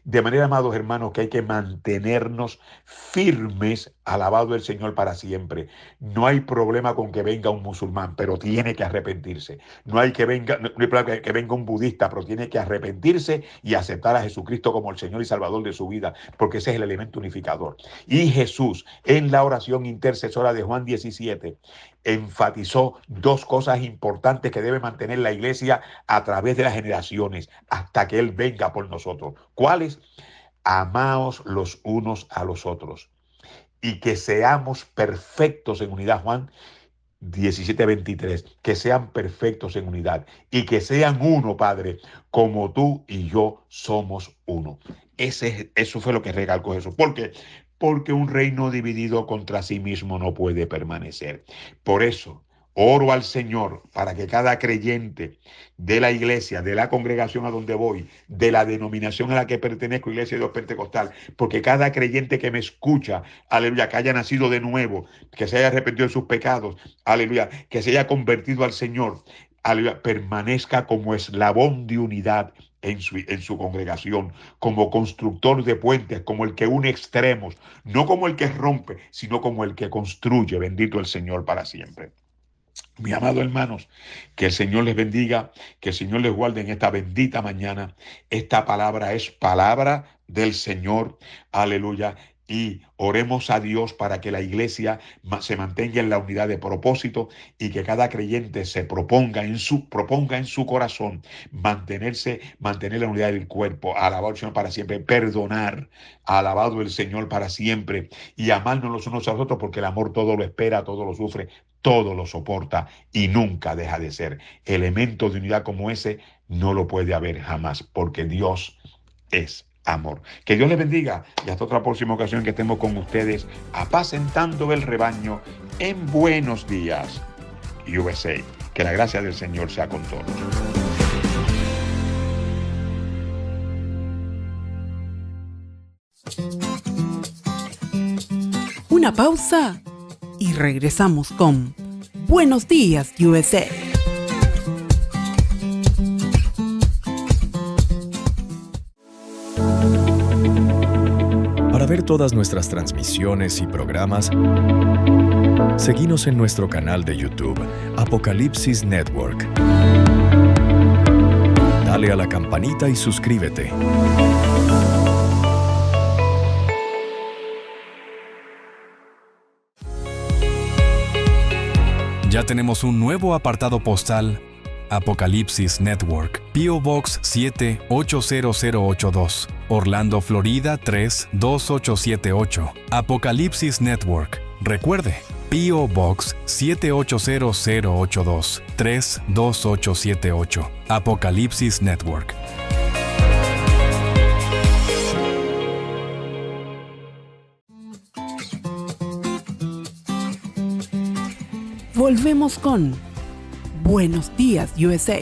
De manera, amados hermanos, que hay que mantenernos firmes, alabado el Señor para siempre. No hay problema con que venga un musulmán, pero tiene que arrepentirse. No hay problema que venga un budista, pero tiene que arrepentirse y aceptar a Jesucristo como el Señor y Salvador de su vida, porque ese es el elemento unificador. Y Jesús, en la oración intercesora de Juan 17, enfatizó dos cosas importantes que debe mantener la iglesia a través de las generaciones hasta que Él venga por nosotros. ¿Cuáles? Amaos los unos a los otros y que seamos perfectos en unidad. Juan 17:23, que sean perfectos en unidad y que sean uno, Padre, como tú y yo somos uno. Eso fue lo que recalcó Jesús. ¿Por qué? Porque un reino dividido contra sí mismo no puede permanecer. Por eso, oro al Señor para que cada creyente de la iglesia, de la congregación a donde voy, de la denominación a la que pertenezco, Iglesia de Dios Pentecostal, porque cada creyente que me escucha, aleluya, que haya nacido de nuevo, que se haya arrepentido de sus pecados, aleluya, que se haya convertido al Señor, aleluya, permanezca como eslabón de unidad en su congregación, como constructor de puentes, como el que une extremos, no como el que rompe, sino como el que construye. Bendito el Señor para siempre. Mis amados hermanos, que el Señor les bendiga, que el Señor les guarde en esta bendita mañana. Esta palabra es palabra del Señor, aleluya. Y oremos a Dios para que la iglesia se mantenga en la unidad de propósito y que cada creyente se proponga en su corazón mantener la unidad del cuerpo, alabado el Señor para siempre, perdonar, alabado el Señor para siempre, y amarnos los unos a los otros, porque el amor todo lo espera, todo lo sufre, todo lo soporta y nunca deja de ser. Elemento de unidad como ese no lo puede haber jamás, porque Dios es amor. Que Dios les bendiga y hasta otra próxima ocasión que estemos con ustedes apacentando el rebaño en Buenos Días USA. Que la gracia del Señor sea con todos. Una pausa y regresamos con Buenos Días USA. Para ver todas nuestras transmisiones y programas, seguinos en nuestro canal de YouTube, Apocalipsis Network. Dale a la campanita y suscríbete. Ya tenemos un nuevo apartado postal, Apocalipsis Network, P.O. Box 7-80082, Orlando, Florida 32878. Apocalipsis Network. Recuerde, P.O. Box 780082 32878. Apocalipsis Network. Volvemos con Buenos Días, USA.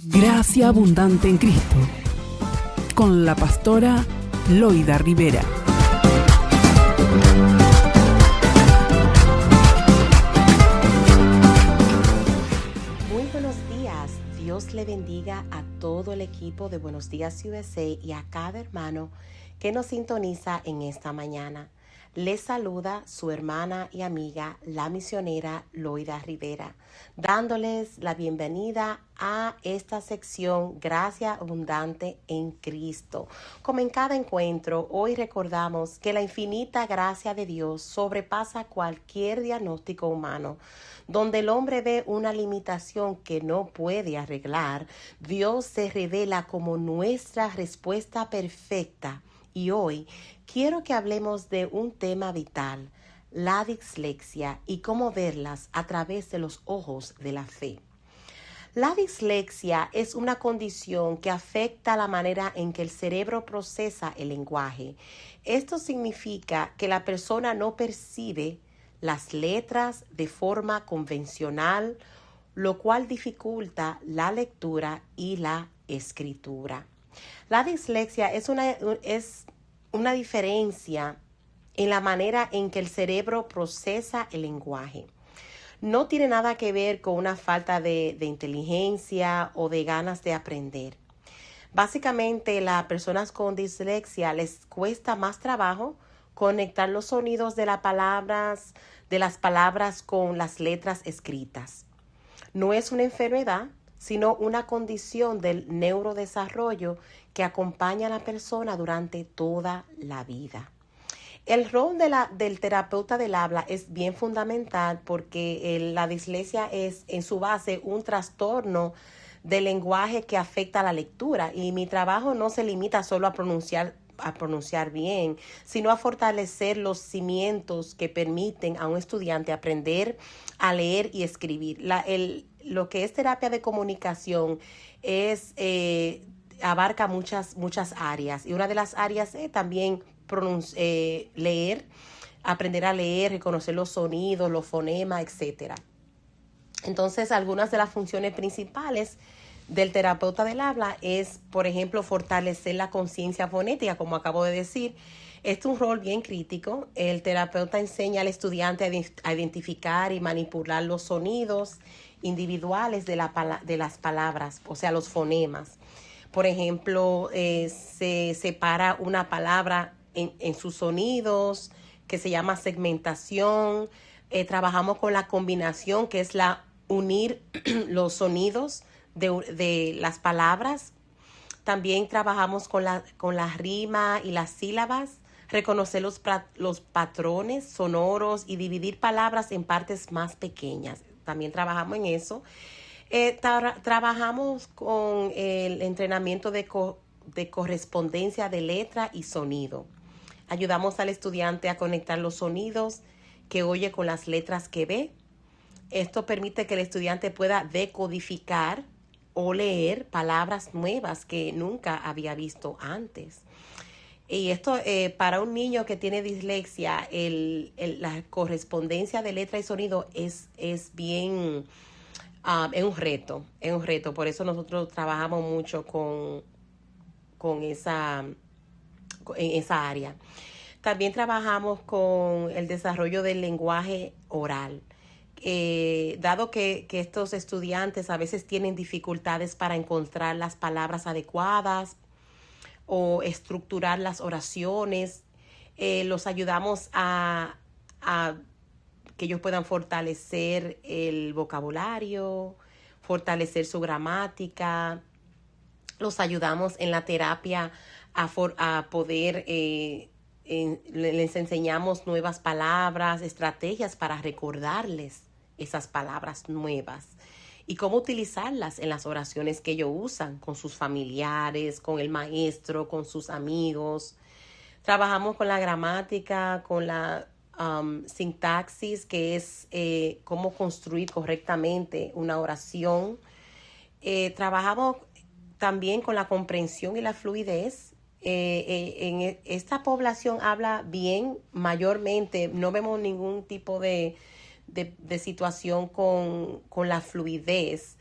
Gracia abundante en Cristo, con la pastora Loida Rivera. Muy buenos días, Dios le bendiga a todo el equipo de Buenos Días USA y a cada hermano que nos sintoniza en esta mañana. Les saluda su hermana y amiga, la misionera Loida Rivera, dándoles la bienvenida a esta sección Gracia Abundante en Cristo. Como en cada encuentro, hoy recordamos que la infinita gracia de Dios sobrepasa cualquier diagnóstico humano. Donde el hombre ve una limitación que no puede arreglar, Dios se revela como nuestra respuesta perfecta. Y hoy quiero que hablemos de un tema vital, la dislexia y cómo verlas a través de los ojos de la fe. La dislexia es una condición que afecta la manera en que el cerebro procesa el lenguaje. Esto significa que la persona no percibe las letras de forma convencional, lo cual dificulta la lectura y la escritura. La dislexia es una diferencia en la manera en que el cerebro procesa el lenguaje. No tiene nada que ver con una falta de inteligencia o de ganas de aprender. Básicamente, las personas con dislexia les cuesta más trabajo conectar los sonidos de las palabras con las letras escritas. No es una enfermedad, sino una condición del neurodesarrollo que acompaña a la persona durante toda la vida. El rol del terapeuta del habla es bien fundamental porque la dislexia es en su base un trastorno del lenguaje que afecta a la lectura, y mi trabajo no se limita solo a pronunciar bien, sino a fortalecer los cimientos que permiten a un estudiante aprender a leer y escribir. Lo que es terapia de comunicación abarca muchas áreas, y una de las áreas es también leer, aprender a leer, reconocer los sonidos, los fonemas, etc. Entonces, algunas de las funciones principales del terapeuta del habla es, por ejemplo, fortalecer la conciencia fonética, como acabo de decir. Este es un rol bien crítico. El terapeuta enseña al estudiante a identificar y manipular los sonidos individuales de las palabras, o sea, los fonemas. Por ejemplo, se separa una palabra en sus sonidos, que se llama segmentación. Trabajamos con la combinación, que es unir los sonidos de las palabras. También trabajamos con la rima y las sílabas, reconocer los patrones sonoros y dividir palabras en partes más pequeñas. También trabajamos en eso. Trabajamos con el entrenamiento de correspondencia de letra y sonido. Ayudamos al estudiante a conectar los sonidos que oye con las letras que ve. Esto permite que el estudiante pueda decodificar o leer palabras nuevas que nunca había visto antes. Y esto, para un niño que tiene dislexia, la correspondencia de letra y sonido es bien, es un reto. Por eso nosotros trabajamos mucho en esa área. También trabajamos con el desarrollo del lenguaje oral. Dado que estos estudiantes a veces tienen dificultades para encontrar las palabras adecuadas o estructurar las oraciones, los ayudamos a que ellos puedan fortalecer el vocabulario, fortalecer su gramática. Los ayudamos en la terapia a poder, les enseñamos nuevas palabras, estrategias para recordarles esas palabras nuevas y cómo utilizarlas en las oraciones que ellos usan con sus familiares, con el maestro, con sus amigos. Trabajamos con la gramática, con la sintaxis, que es cómo construir correctamente una oración. Trabajamos también con la comprensión y la fluidez. En esta población habla bien mayormente, no vemos ningún tipo de situación con la fluidez,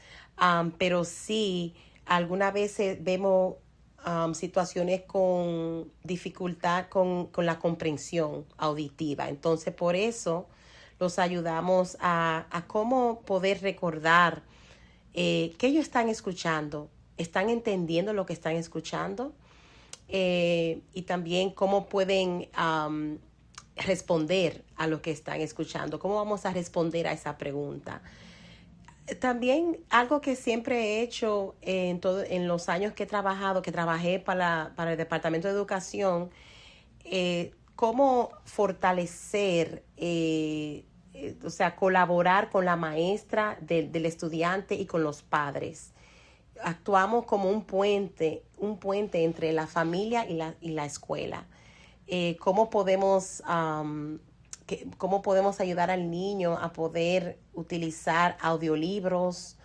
pero sí algunas veces vemos situaciones con dificultad con la comprensión auditiva. Entonces, por eso los ayudamos a cómo poder recordar que ellos están escuchando, están entendiendo lo que están escuchando, y también cómo pueden responder a lo que están escuchando, cómo vamos a responder a esa pregunta. También algo que siempre he hecho en los años que trabajé para el Departamento de Educación, cómo fortalecer, o sea, colaborar con la maestra del estudiante y con los padres. Actuamos como un puente entre la familia y la escuela. ¿Cómo podemos ayudar al niño a poder utilizar audiolibros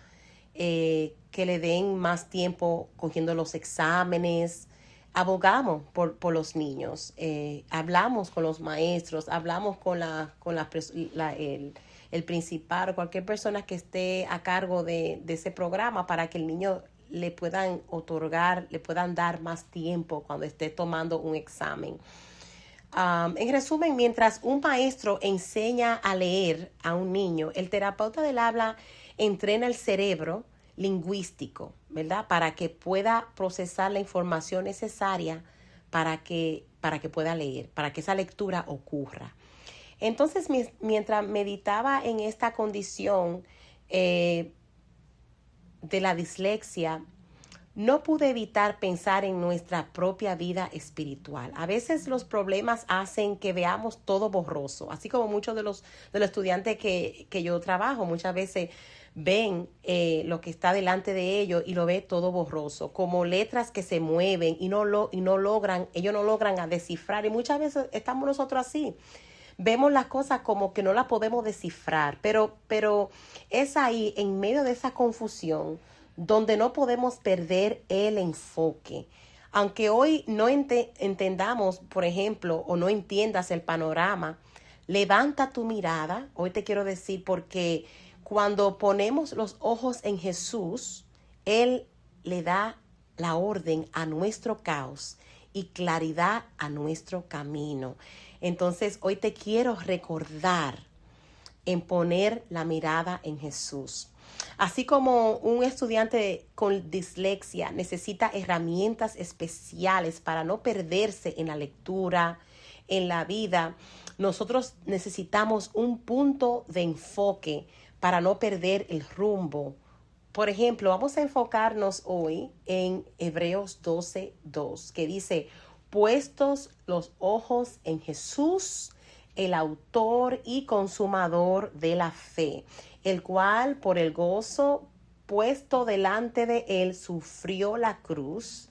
que le den más tiempo cogiendo los exámenes? Abogamos por los niños, hablamos con los maestros, hablamos con el principal o cualquier persona que esté a cargo de ese programa para que el niño le puedan dar más tiempo cuando esté tomando un examen. En resumen, mientras un maestro enseña a leer a un niño, el terapeuta del habla entrena el cerebro lingüístico, ¿verdad? Para que pueda procesar la información necesaria para que pueda leer, para que esa lectura ocurra. Entonces, mientras meditaba en esta condición de la dislexia, no pude evitar pensar en nuestra propia vida espiritual. A veces los problemas hacen que veamos todo borroso, así como muchos de los estudiantes que yo trabajo, muchas veces ven lo que está delante de ellos y lo ve todo borroso, como letras que se mueven y ellos no logran descifrar, y muchas veces estamos nosotros así. Vemos las cosas como que no las podemos descifrar, pero es ahí, en medio de esa confusión, donde no podemos perder el enfoque. Aunque hoy no entendamos, por ejemplo, o no entiendas el panorama, levanta tu mirada. Hoy te quiero decir, porque cuando ponemos los ojos en Jesús, Él le da la orden a nuestro caos y claridad a nuestro camino. Entonces, hoy te quiero recordar en poner la mirada en Jesús. Así como un estudiante con dislexia necesita herramientas especiales para no perderse en la lectura, en la vida, nosotros necesitamos un punto de enfoque para no perder el rumbo. Por ejemplo, vamos a enfocarnos hoy en Hebreos 12:2, que dice: puestos los ojos en Jesús, el autor y consumador de la fe, el cual por el gozo puesto delante de él sufrió la cruz,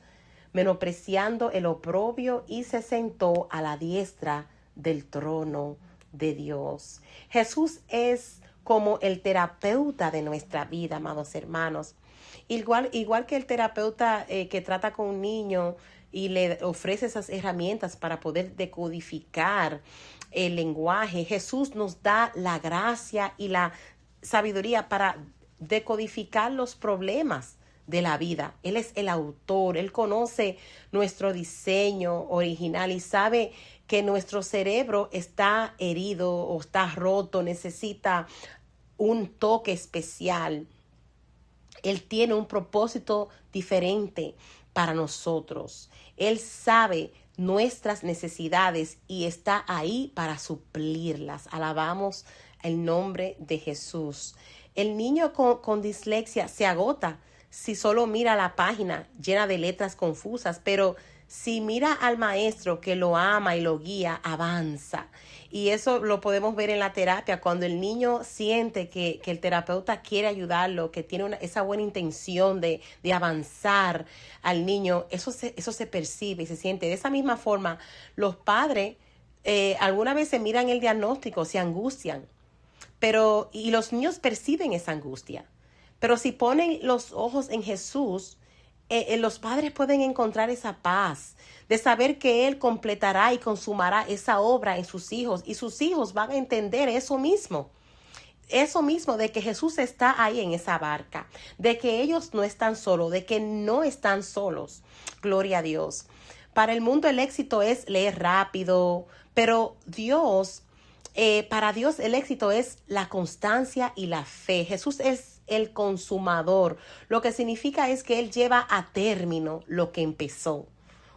menospreciando el oprobio, y se sentó a la diestra del trono de Dios. Jesús es como el terapeuta de nuestra vida, amados hermanos. Igual que el terapeuta que trata con un niño y le ofrece esas herramientas para poder decodificar el lenguaje, Jesús nos da la gracia y la sabiduría para decodificar los problemas de la vida. Él es el autor, Él conoce nuestro diseño original y sabe que nuestro cerebro está herido o está roto, necesita un toque especial. Él tiene un propósito diferente para nosotros. Él sabe nuestras necesidades y está ahí para suplirlas. Alabamos el nombre de Jesús. El niño con dislexia se agota si solo mira la página llena de letras confusas, pero Si mira al maestro que lo ama y lo guía, avanza. Y eso lo podemos ver en la terapia, cuando el niño siente que el terapeuta quiere ayudarlo, que tiene esa buena intención de avanzar al niño, eso se percibe y se siente. De esa misma forma, los padres alguna vez se miran el diagnóstico, se angustian, y los niños perciben esa angustia. Pero si ponen los ojos en Jesús, los padres pueden encontrar esa paz de saber que Él completará y consumará esa obra en sus hijos, y sus hijos van a entender eso mismo de que Jesús está ahí en esa barca, de que ellos no están solos, de que no están solos. Gloria a Dios. Para el mundo el éxito es leer rápido, pero para Dios el éxito es la constancia y la fe. Jesús es el consumador, lo que significa es que Él lleva a término lo que empezó.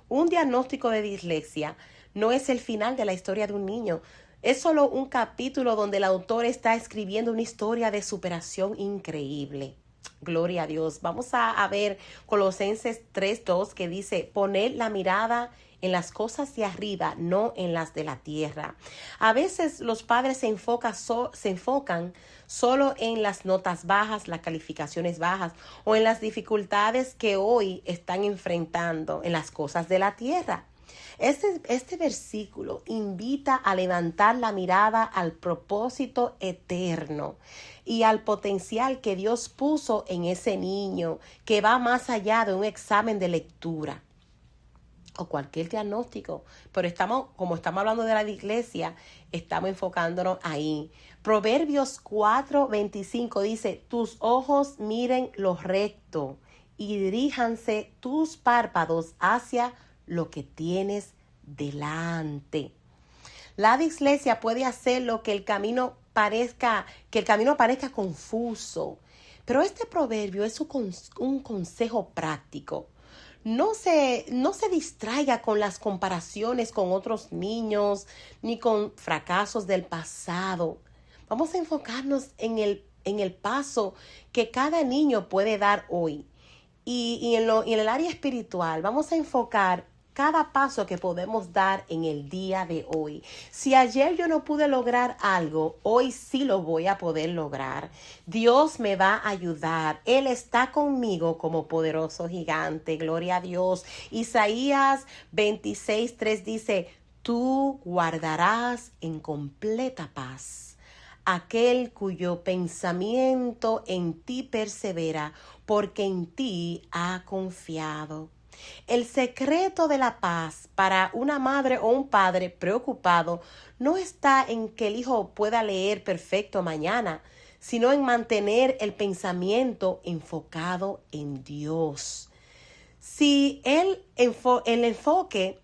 Un diagnóstico de dislexia no es el final de la historia de un niño, es solo un capítulo donde el autor está escribiendo una historia de superación increíble. Gloria a Dios. Vamos a ver Colosenses 3:2, que dice: poned la mirada en las cosas de arriba, no en las de la tierra. A veces los padres se enfocan solo en las notas bajas, las calificaciones bajas, o en las dificultades que hoy están enfrentando en las cosas de la tierra. Este versículo invita a levantar la mirada al propósito eterno y al potencial que Dios puso en ese niño, que va más allá de un examen de lectura o cualquier diagnóstico. Pero como estamos hablando de la iglesia, estamos enfocándonos ahí. Proverbios 4:25 dice: tus ojos miren lo recto y diríjanse tus párpados hacia lo que tienes delante. La dislexia puede hacer que el camino parezca confuso, pero este proverbio es un consejo práctico. No se distraiga con las comparaciones con otros niños ni con fracasos del pasado. Vamos a enfocarnos en el paso que cada niño puede dar hoy. Y en el área espiritual vamos a enfocar cada paso que podemos dar en el día de hoy. Si ayer yo no pude lograr algo, hoy sí lo voy a poder lograr. Dios me va a ayudar. Él está conmigo como poderoso gigante. Gloria a Dios. Isaías 26:3 dice: tú guardarás en completa paz aquel cuyo pensamiento en ti persevera, porque en ti ha confiado. El secreto de la paz para una madre o un padre preocupado no está en que el hijo pueda leer perfecto mañana, sino en mantener el pensamiento enfocado en Dios. Si el enfoque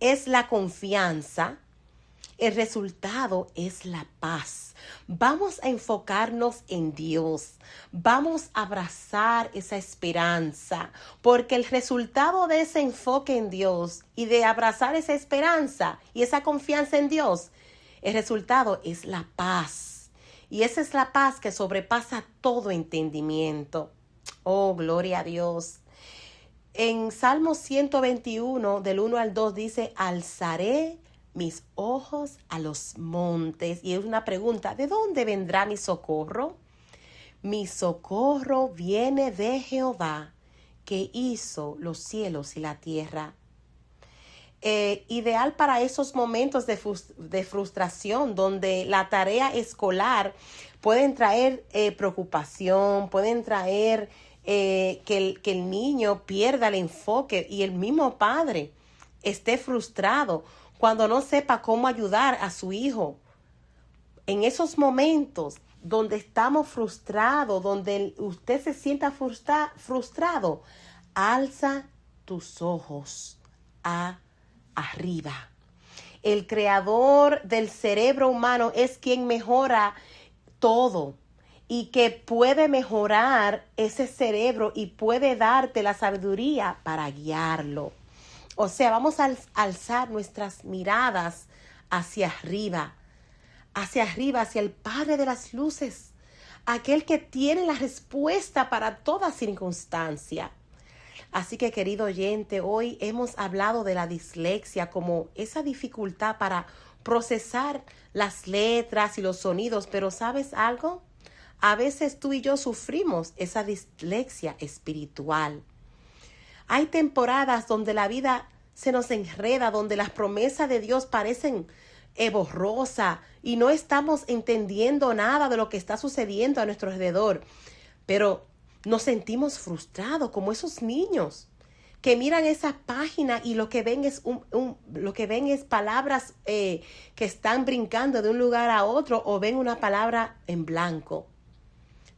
es la confianza, el resultado es la paz. Vamos a enfocarnos en Dios. Vamos a abrazar esa esperanza, porque el resultado de ese enfoque en Dios y de abrazar esa esperanza y esa confianza en Dios, el resultado es la paz. Y esa es la paz que sobrepasa todo entendimiento. Oh, gloria a Dios. En Salmo 121, del 1 al 2, dice: alzaré mis ojos a los montes. Y es una pregunta: ¿de dónde vendrá mi socorro? Mi socorro viene de Jehová, que hizo los cielos y la tierra. Ideal para esos momentos de frustración, donde la tarea escolar pueden traer preocupación, pueden traer que el niño pierda el enfoque, y el mismo padre esté frustrado cuando no sepa cómo ayudar a su hijo. En esos momentos donde estamos frustrados, donde usted se sienta frustrado, alza tus ojos arriba. El creador del cerebro humano es quien mejora todo y que puede mejorar ese cerebro y puede darte la sabiduría para guiarlo. O sea, vamos a alzar nuestras miradas hacia arriba, hacia el Padre de las luces, aquel que tiene la respuesta para toda circunstancia. Así que, querido oyente, hoy hemos hablado de la dislexia como esa dificultad para procesar las letras y los sonidos, pero ¿sabes algo? A veces tú y yo sufrimos esa dislexia espiritual. Hay temporadas donde la vida se nos enreda, donde las promesas de Dios parecen borrosas y no estamos entendiendo nada de lo que está sucediendo a nuestro alrededor. Pero nos sentimos frustrados como esos niños que miran esa página y lo que ven es palabras que están brincando de un lugar a otro, o ven una palabra en blanco.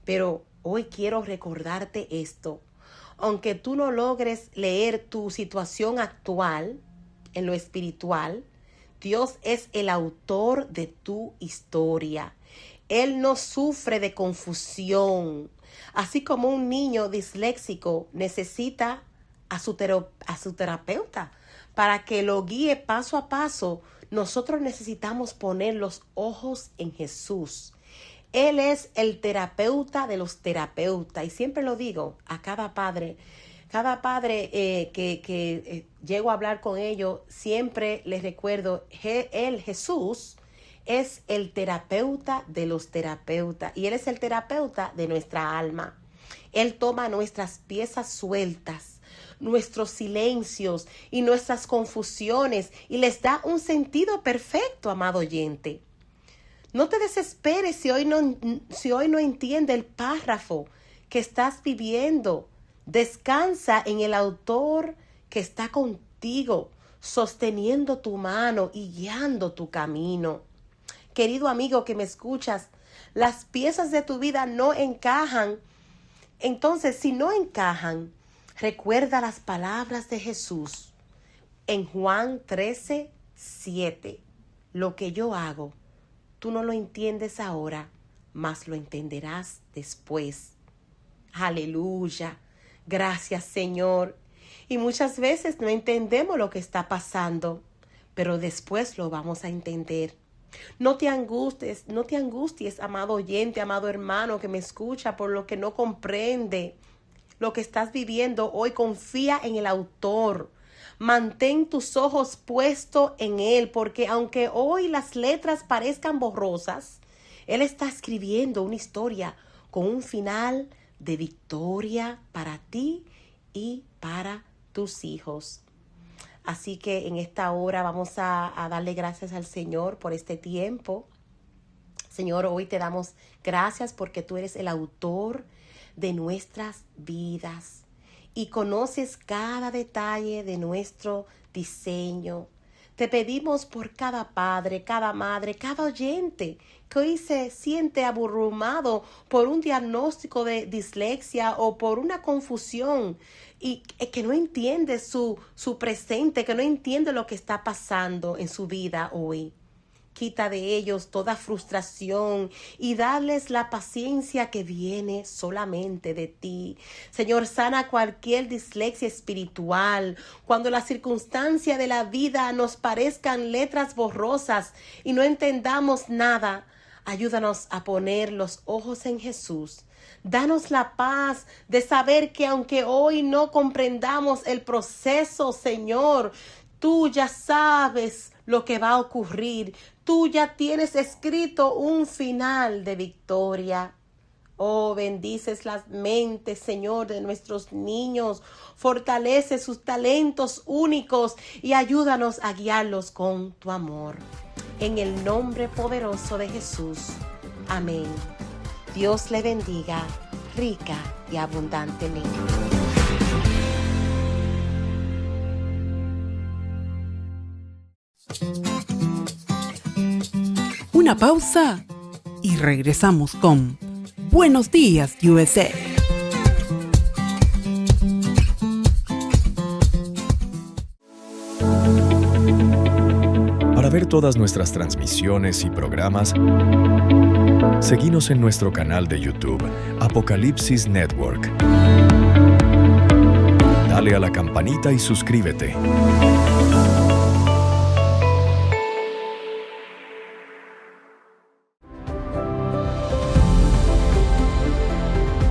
Pero hoy quiero recordarte esto. Aunque tú no logres leer tu situación actual en lo espiritual, Dios es el autor de tu historia. Él no sufre de confusión. Así como un niño disléxico necesita a su terapeuta para que lo guíe paso a paso, nosotros necesitamos poner los ojos en Jesús. Él es el terapeuta de los terapeutas. Y siempre lo digo a cada padre que llego a hablar con ellos, siempre les recuerdo, Jesús es el terapeuta de los terapeutas y Él es el terapeuta de nuestra alma. Él toma nuestras piezas sueltas, nuestros silencios y nuestras confusiones y les da un sentido perfecto, amado oyente. No te desesperes si hoy no entiende el párrafo que estás viviendo. Descansa en el autor que está contigo, sosteniendo tu mano y guiando tu camino. Querido amigo que me escuchas, las piezas de tu vida no encajan. Entonces, si no encajan, recuerda las palabras de Jesús en Juan 13:7. Lo que yo hago, tú no lo entiendes ahora, mas lo entenderás después. Aleluya. Gracias, Señor. Y muchas veces no entendemos lo que está pasando, pero después lo vamos a entender. No te angusties, amado oyente, amado hermano que me escucha, por lo que no comprende lo que estás viviendo hoy. Confía en el autor. Mantén tus ojos puestos en Él, porque aunque hoy las letras parezcan borrosas, Él está escribiendo una historia con un final de victoria para ti y para tus hijos. Así que en esta hora vamos a darle gracias al Señor por este tiempo. Señor, hoy te damos gracias porque tú eres el autor de nuestras vidas y conoces cada detalle de nuestro diseño. Te pedimos por cada padre, cada madre, cada oyente que hoy se siente abrumado por un diagnóstico de dislexia o por una confusión y que no entiende su presente, que no entiende lo que está pasando en su vida hoy. Quita de ellos toda frustración y darles la paciencia que viene solamente de ti. Señor, sana cualquier dislexia espiritual. Cuando las circunstancias de la vida nos parezcan letras borrosas y no entendamos nada, ayúdanos a poner los ojos en Jesús. Danos la paz de saber que aunque hoy no comprendamos el proceso, Señor, tú ya sabes lo que va a ocurrir. Tú ya tienes escrito un final de victoria. Oh, bendices las mentes, Señor, de nuestros niños. Fortalece sus talentos únicos y ayúdanos a guiarlos con tu amor. En el nombre poderoso de Jesús. Amén. Dios le bendiga rica y abundantemente. Una pausa y regresamos con Buenos Días, USA. Para ver todas nuestras transmisiones y programas, seguinos en nuestro canal de YouTube, Apocalipsis Network. Dale a la campanita y suscríbete.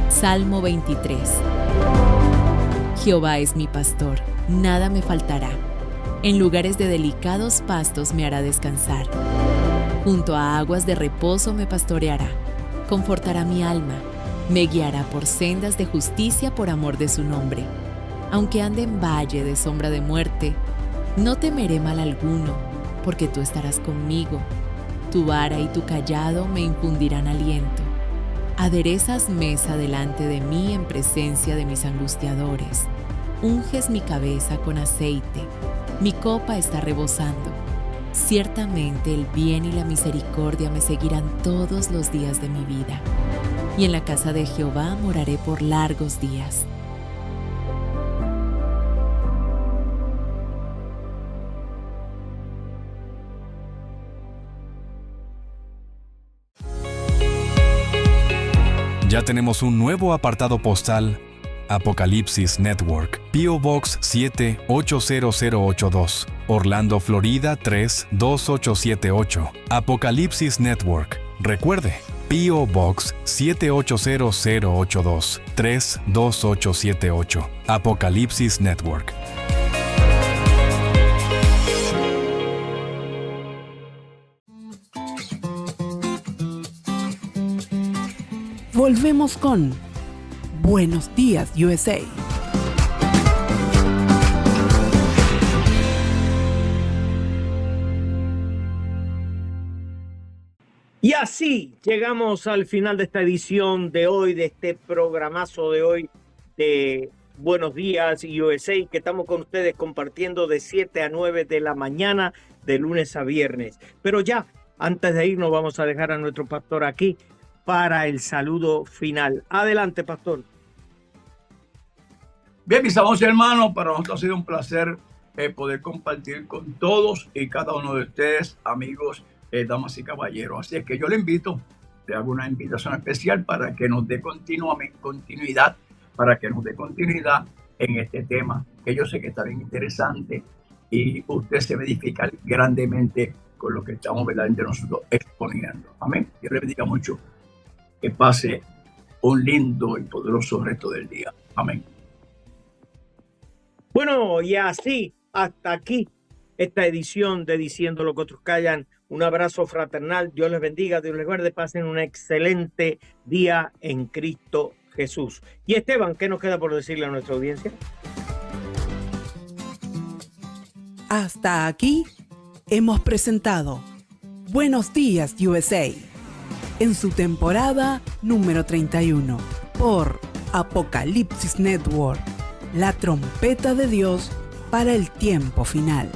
Salmo 23. Jehová es mi pastor, nada me faltará. En lugares de delicados pastos me hará descansar. Junto a aguas de reposo me pastoreará. Confortará mi alma. Me guiará por sendas de justicia por amor de su nombre. Aunque ande en valle de sombra de muerte, no temeré mal alguno, porque tú estarás conmigo. Tu vara y tu cayado me infundirán aliento. Aderezas mesa delante de mí en presencia de mis angustiadores. Unges mi cabeza con aceite. Mi copa está rebosando. Ciertamente el bien y la misericordia me seguirán todos los días de mi vida. Y en la casa de Jehová moraré por largos días. Ya tenemos un nuevo apartado postal, Apocalipsis Network, P.O. Box 7-80082, Orlando, Florida 32878. Apocalipsis Network. Recuerde, P.O. Box 78082 32878. Apocalipsis Network. Volvemos con Buenos Días, USA. Y así llegamos al final de esta edición de hoy, de este programazo de hoy de Buenos Días, USA, que estamos con ustedes compartiendo de 7 a 9 de la mañana, de lunes a viernes. Pero ya, antes de irnos, vamos a dejar a nuestro pastor aquí para el saludo final. Adelante, pastor. Bien, mis amados hermanos, para nosotros ha sido un placer poder compartir con todos y cada uno de ustedes, amigos, damas y caballeros. Así es que yo le invito, le hago una invitación especial para que nos dé continuidad en este tema, que yo sé que está bien interesante y usted se va a edificar grandemente con lo que estamos verdaderamente nosotros exponiendo. Amén. Dios le bendiga mucho. Que pase un lindo y poderoso resto del día. Amén. Bueno, y así, hasta aquí, esta edición de Diciendo lo que otros callan. Un abrazo fraternal. Dios les bendiga, Dios les guarde. Pasen un excelente día en Cristo Jesús. Y Esteban, ¿qué nos queda por decirle a nuestra audiencia? Hasta aquí hemos presentado Buenos Días, USA, en su temporada número 31, por Apocalipsis Network, la trompeta de Dios para el tiempo final.